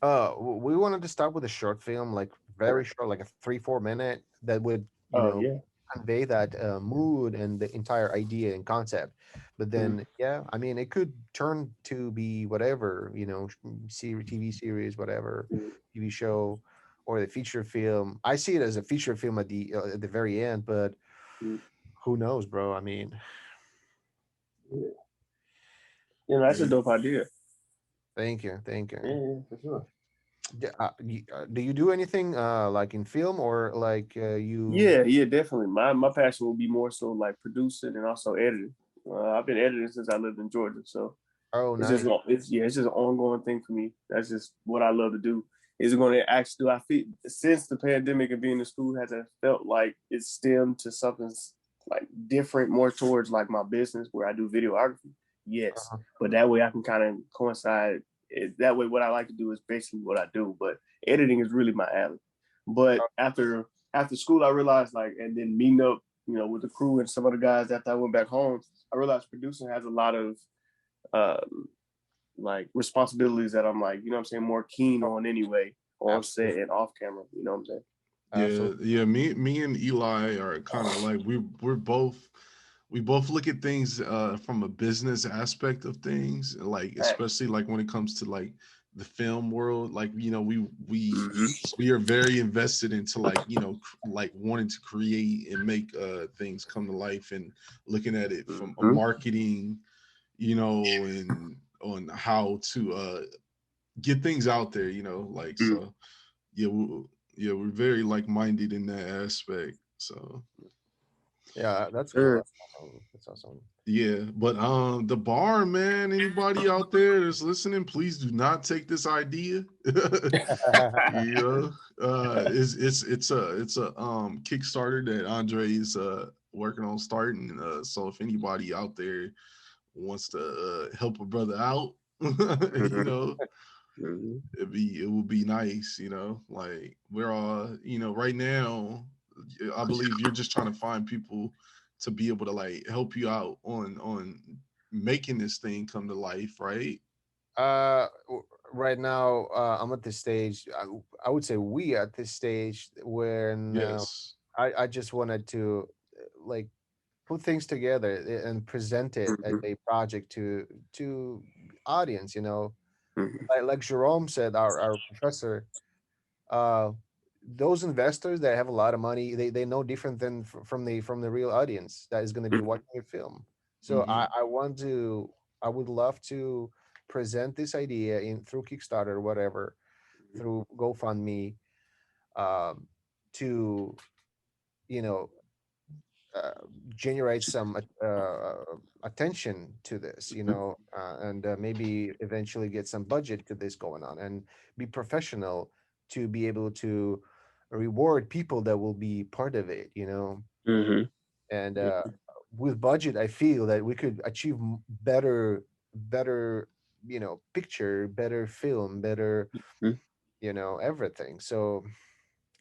we wanted to start with a short film, like very short, like a 3-4 minute, that would, you Oh know, yeah. convey that mood and the entire idea and concept. But Mm-hmm. then, yeah, I mean, it could turn to be whatever, you know, TV series, whatever, TV show, or the feature film. I see it as a feature film at the very end, but Mm-hmm. who knows, bro? I mean, Yeah. You know, that's a dope idea. thank you, thank you. Yeah, for sure. Do you do anything like in film or like you? Yeah, definitely. My passion will be more so like producing and also editing. I've been editing since I lived in Georgia, so Oh, it's nice. it's just an ongoing thing for me. That's just what I love to do. Is it going to actually do I feel since the pandemic and being in school has it felt like it's stemmed to something like different, more towards like my business where I do videography? Yes, Uh-huh. but that way I can kind of coincide. That way, what I like to do is basically what I do, but editing is really my alley. But after school, I realized like, and then meeting up, with the crew and some other guys after I went back home, I realized producing has a lot of um, like responsibilities that I'm like, I'm saying, more keen on anyway, on set Absolutely. and off camera. You know what I'm saying? Absolutely. Yeah. Me and Eli are kind of like we both look at things from a business aspect of things, like especially like when it comes to like the film world. Like we are very invested into like like wanting to create and make things come to life and looking at it from a marketing, and on how to get things out there, like so. Yeah, we're very like-minded in that aspect. So Yeah, that's cool. Sure. That's awesome. That's awesome. yeah, but the bar, man, anybody out there that's listening, please do not take this idea. It's a Kickstarter that Andre is working on starting. So if anybody out there wants to help a brother out, you know, it would be nice, like we're all, right now, I believe you're just trying to find people to be able to like help you out on making this thing come to life, right? Right now, I'm at this stage. I would say we at this stage when Yes. I just wanted to like put things together and present it as a project to audience. Like Jerome said, our professor, uh, those investors that have a lot of money, they know different than from the real audience that is going to be watching your film. So Mm-hmm. I would love to present this idea in through Kickstarter or whatever, through GoFundMe, um, to you know uh, generate some attention to this, and maybe eventually get some budget to this going on and be professional to be able to reward people that will be part of it. And with budget, I feel that we could achieve better, picture, better film, better, everything. So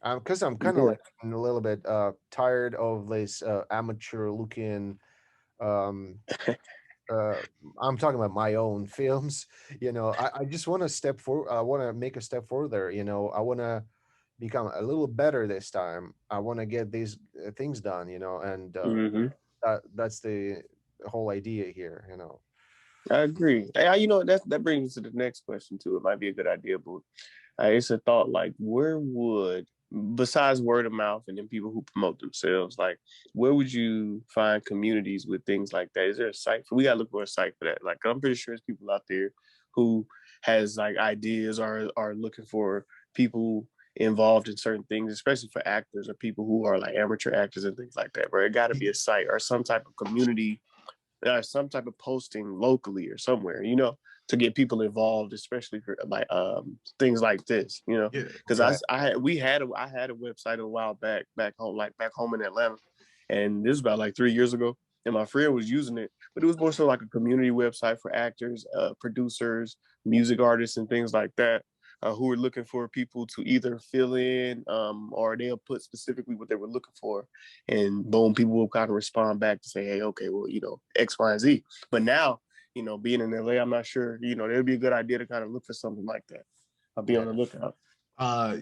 because I'm kind of Yeah. like a little bit tired of this amateur looking. Um, uh, I'm talking about my own films. I just want to step forward. I want to make a step further. I want to become a little better this time. I want to get these things done. And that's the whole idea here. I agree. That brings us to the next question too. It might be a good idea, but it's a thought like, where would, besides word of mouth and then people who promote themselves, like where would you find communities with things like that? Is there a site we gotta look for a site for that? Like I'm pretty sure there's people out there who has like ideas or are looking for people involved in certain things, especially for actors or people who are like amateur actors and things like that. But it got to be a site or some type of community, some type of posting locally or somewhere, to get people involved, especially for like things like this, Yeah. because Right. I had a website a while back home, like back home in Atlanta, and this was about like 3 years ago, and my friend was using it, but it was more so like a community website for actors, producers, music artists, and things like that. Who were looking for people to either fill in, or they'll put specifically what they were looking for, and boom, people will kind of respond back to say, hey, okay, well, X, Y, and Z. But now, being in LA, I'm not sure, it'd be a good idea to kind of look for something like that. I'll be Yeah. on the lookout. I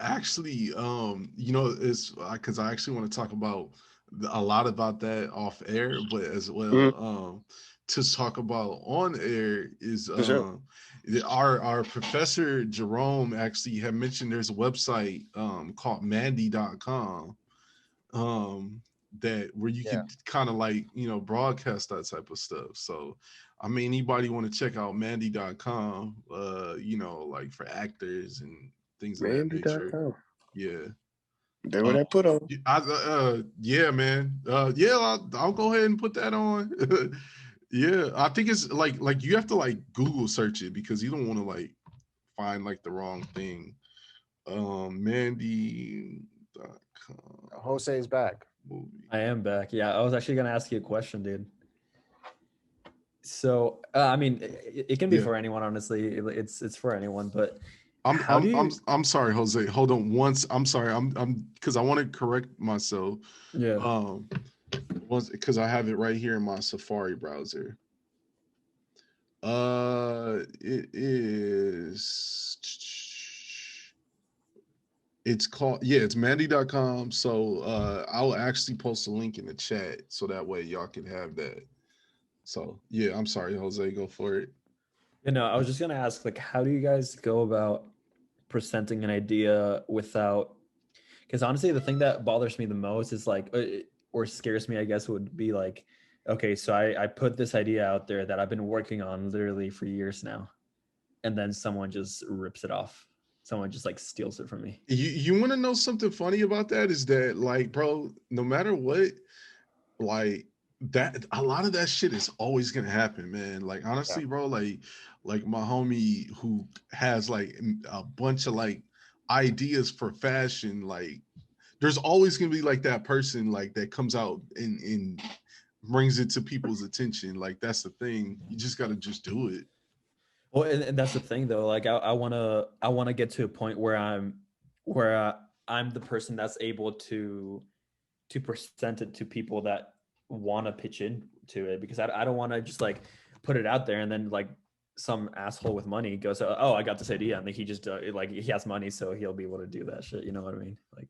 actually, it's because I actually want to talk about a lot about that off air, but as well, Mm-hmm. to talk about on air is For sure. our professor Jerome actually had mentioned there's a website called mandy.com that where you Yeah. can kind of like broadcast that type of stuff. So I mean, anybody want to check out Mandy.com, you know, like for actors and things of that nature. Mandy.com. Yeah. That's what I put on. Yeah, man. Yeah, I'll go ahead and put that on. Yeah, I think it's like you have to like Google search it because you don't want to like find like the wrong thing. Mandy.com Jose's back. movie. I am back. Yeah, I was actually gonna ask you a question, dude. So, I mean, it can be for anyone. Honestly, it's for anyone. But I'm sorry, Jose. Hold on once. I'm sorry. I'm because I want to correct myself. Yeah. Because I have it right here in my Safari browser. It is. It's called, it's Mandy.com. So I'll actually post a link in the chat so that way y'all can have that. So yeah, I'm sorry, Jose, go for it. You know, I was just gonna ask, like, how do you guys go about presenting an idea without? Because honestly, the thing that bothers me the most is like, or scares me, I guess, would be like, okay, so I put this idea out there that I've been working on literally for years now, and then someone just rips it off. Someone just like steals it from me. You want to know something funny about that is that, like, bro, no matter what, like that, a lot of that shit is always gonna happen, man. Like honestly, bro, like my homie who has like a bunch of like ideas for fashion, like there's always gonna be like that person like that comes out and brings it to people's attention. Like that's the thing. You just gotta just do it. Well, and that's the thing though. Like I wanna get to a point where I'm the person that's able to present it to people that want to pitch into it, because I don't want to just like put it out there and then like some asshole with money goes, oh, I got this idea, and then he just like he has money, so he'll be able to do that shit. You know what I mean? Like,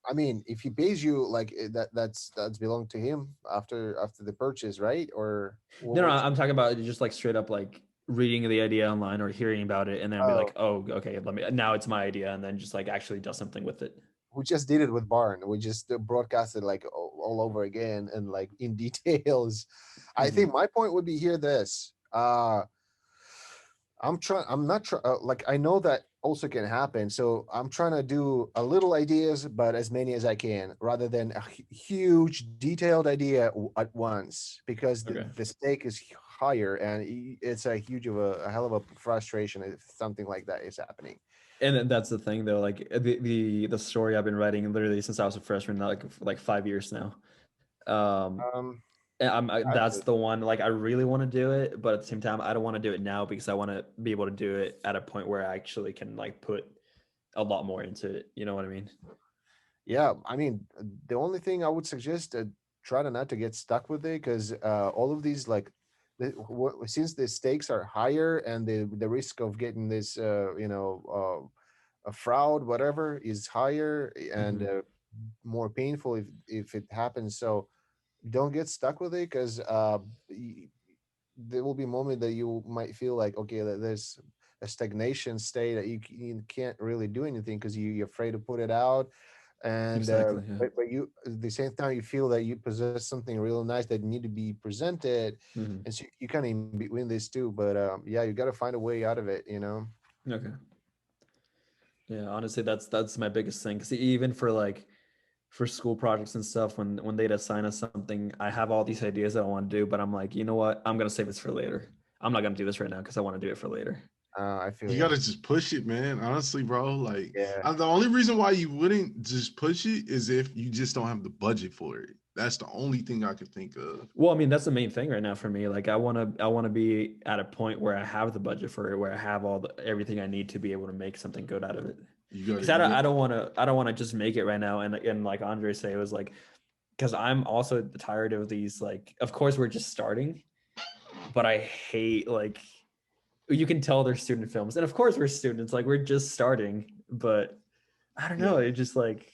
I mean, if he pays you, like that's belong to him after the purchase, right? Or no, I'm talking about just like straight up like reading the idea online or hearing about it and then be like, oh, okay, now it's my idea, and then just like actually does something with it. We just did it with Barn. We just broadcasted like all over again and like in details. I think my point would be here this. I'm not trying, like, I know that also can happen. So I'm trying to do a little ideas, but as many as I can, rather than a huge detailed idea at once, because the stake is higher and it's a hell of a frustration if something like that is happening. And that's the thing though, like the story I've been writing literally since I was a freshman, like 5 years now. That's the one, like I really want to do it, but at the same time I don't want to do it now because I want to be able to do it at a point where I actually can like put a lot more into it. You know what I mean? Yeah, I mean, the only thing I would suggest, try to not to get stuck with it, because all of these like since the stakes are higher and the risk of getting this a fraud whatever is higher and more painful if it happens. So don't get stuck with it, because there will be a moment that you might feel like, okay, there's a stagnation state that you can't really do anything because you're afraid to put it out. And exactly, but you at the same time you feel that you possess something real nice that need to be presented, and so you kind of in between these two. But yeah, you got to find a way out of it, you know. Okay. Yeah, honestly, that's my biggest thing, because even for school projects and stuff, when they'd assign us something, I have all these ideas that I want to do, but I'm like, you know what, I'm gonna save this for later. I'm not gonna do this right now because I want to do it for later. I feel you gotta just push it, man. Honestly, bro. Like, yeah. The only reason why you wouldn't just push it is if you just don't have the budget for it. That's the only thing I could think of. Well, I mean, that's the main thing right now for me. Like, I want to be at a point where I have the budget for it, where I have everything I need to be able to make something good out of it. Because I don't want to just make it right now. And like Andrei said, it was like, because I'm also tired of these. Like, of course, we're just starting, but I hate, like, you can tell they're student films, and of course we're students, like we're just starting, but I don't know, it just like,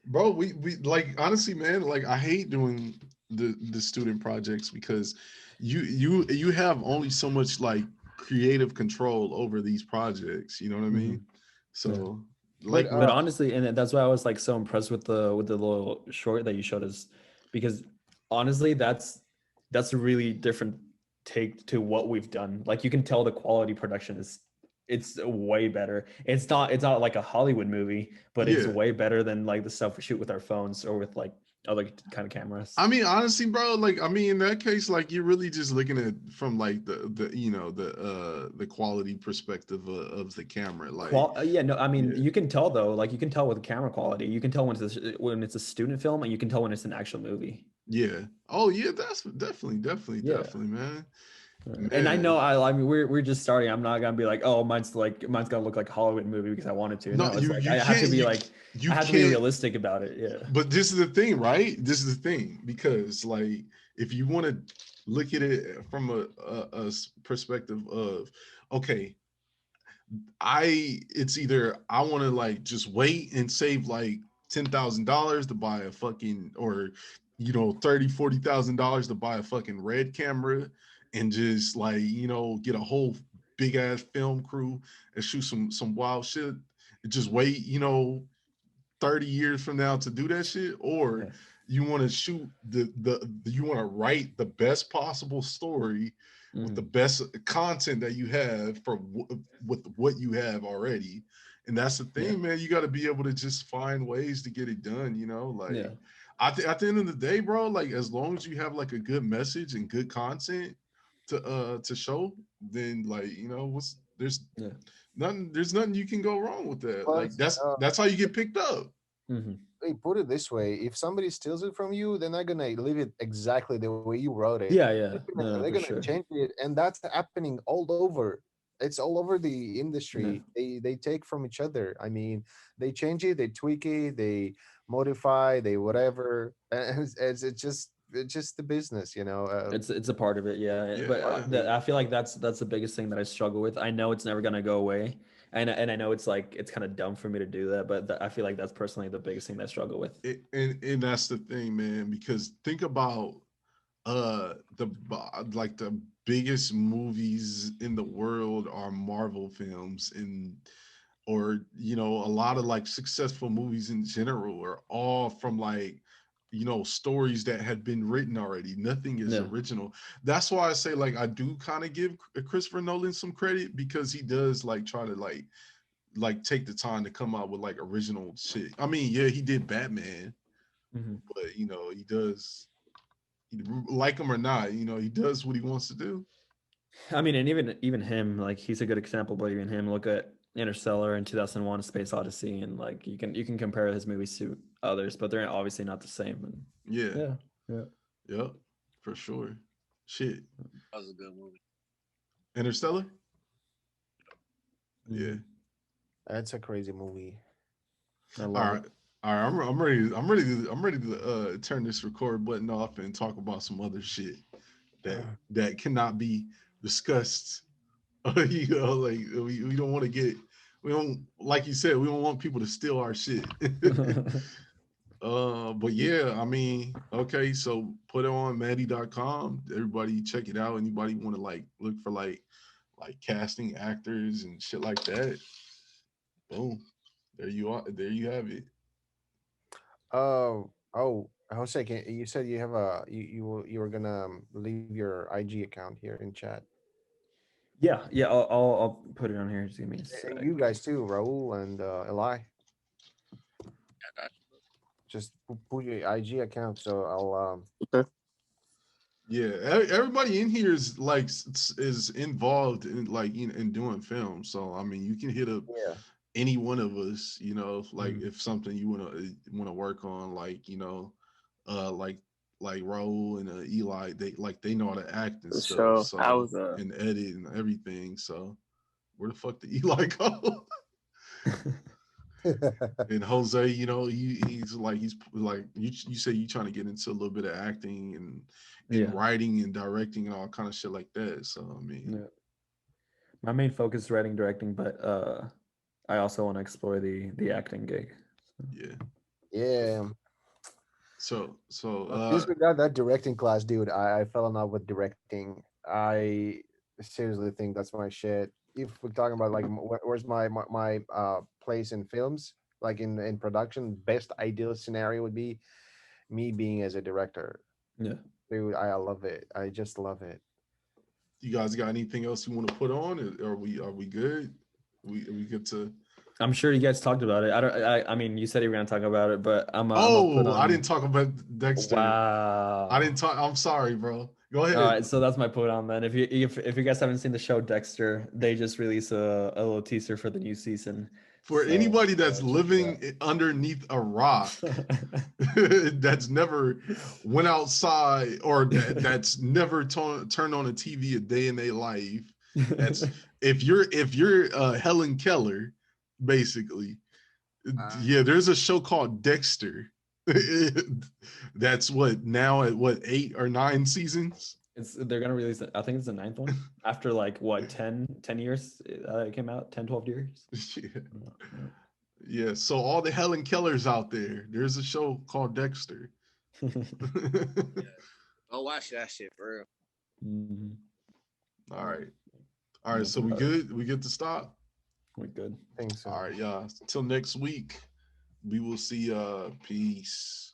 bro, we like, honestly, man, like I hate doing the student projects because you have only so much like creative control over these projects, you know what I mean? So like, but honestly, and that's why I was like so impressed with the little short that you showed us, because honestly that's a really different take to what we've done. Like you can tell the quality production is it's way better. It's not like a Hollywood movie, but it's Yeah. way better than like the stuff we shoot with our phones or with like other kind of cameras. I mean, honestly, bro, like, I mean, in that case, like, you're really just looking at from like the you know the quality perspective of the camera, like, Yeah, no, I mean, yeah. you can tell though, like you can tell with the camera quality. You can tell when it's a student film, and you can tell when it's an actual movie. Yeah. Oh yeah, that's definitely, Yeah. definitely, man. And I know, Man. I mean, we're just starting. I'm not gonna be like, oh, mine's gonna look like a Hollywood movie because I wanted to. No, No, it's like you I have to can't, be you like, you I have to be can't. realistic about it. Yeah. But this is the thing, right? This is the thing, because like if you want to look at it from a perspective of, okay, it's either I want to like just wait and save like $10,000 to buy a fucking, or you know, $30,000-$40,000 to buy a fucking red camera and just like, you know, get a whole big ass film crew and shoot some wild shit and just wait, you know, 30 years from now to do that shit, or Yeah. you want to shoot you want to write the best possible story with the best content that you have with what you have already. And that's the thing, man, you got to be able to just find ways to get it done, you know, like at the end of the day, bro, like as long as you have like a good message and good content to show, then like, you know, there's nothing you can go wrong with that. But, Like that's how you get picked up. Hey, put it this way: if somebody steals it from you, they're not gonna leave it exactly the way you wrote it. Yeah. They're gonna change it, and that's happening all over. It's all over the industry. They take from each other. I mean, they change it, they tweak it, they modify, they whatever. And it's just the business, you know. It's a part of it, yeah. Yeah. But I feel like that's the biggest thing that I struggle with. I know it's never gonna go away, and I know it's like it's kind of dumb for me to do that, but I feel like that's personally the biggest thing that I struggle with. And that's the thing, man, because think about the biggest movies in the world are Marvel films, or you know, a lot of like successful movies in general are all from like, you know, stories that had been written already. Nothing is original. That's why I say like I do kind of give Christopher Nolan some credit, because he does like try to like take the time to come out with like original shit. I mean, yeah, he did Batman, but you know, he does, like him or not, you know, he does what he wants to do. I mean, and even him, like he's a good example. But even him, look at Interstellar and 2001: A Space Odyssey, and like you can compare his movies to others, but they're obviously not the same. And Yeah, for sure. Shit, That was a good movie. Interstellar. Yeah, that's a crazy movie. All right. I'm ready to turn this record button off and talk about some other shit that cannot be discussed. You know, like we don't want to get, we don't, like you said, we don't want people to steal our shit. But yeah, I mean, okay, so put it on Maddie.com. Everybody check it out. Anybody want to like look for like casting actors and shit like that? Boom. There you are. There you have it. Oh, Jose, you said you have you were gonna leave your IG account here in chat. Yeah. I'll put it on here. Just give me a sec. And you guys too, Raul and Eli. Just put your IG account, so I'll. Okay. Yeah, everybody in here is like is involved in like in doing film. So I mean, you can hit up any one of us. You know, like if something you want to work on, like you know, like Raul and Eli, they know how to act and stuff. So I was and edit and everything. So where the fuck did Eli go? And Jose, you know, he's like you say you trying to get into a little bit of acting and writing and directing and all kind of shit like that. So I mean, my main focus is writing, directing, but I also want to explore the acting gig. Yeah. So disregard that directing class, dude. I fell in love with directing. I seriously think that's my shit. If we're talking about like where's my place in films, like in production, best ideal scenario would be me being as a director. Yeah, dude, I love it. I just love it. You guys got anything else you want to put on? Are we good? We good to? I'm sure you guys talked about it. I mean, you said you were gonna talk about it, but I'm gonna put on. I didn't talk about Dexter. Wow. I didn't talk. I'm sorry, bro. Go ahead. All right, so that's my put on then. If you guys haven't seen the show Dexter, they just released a little teaser for the new season. For anybody that's living underneath a rock, that's never went outside or that's never turned on a TV a day in their life. That's if you're Helen Keller, basically. Yeah, there's a show called Dexter. That's now at 8 or 9 seasons. They're gonna release it. I think it's the 9th one after like what 10 years it came out, 10 12 years. Yeah, so all the Helen Kellers out there's a show called Dexter. I'll watch that shit for real. Mm-hmm. All right, so we good to stop. We're good. Thanks. All right, y'all. Until next week, we will see. Peace.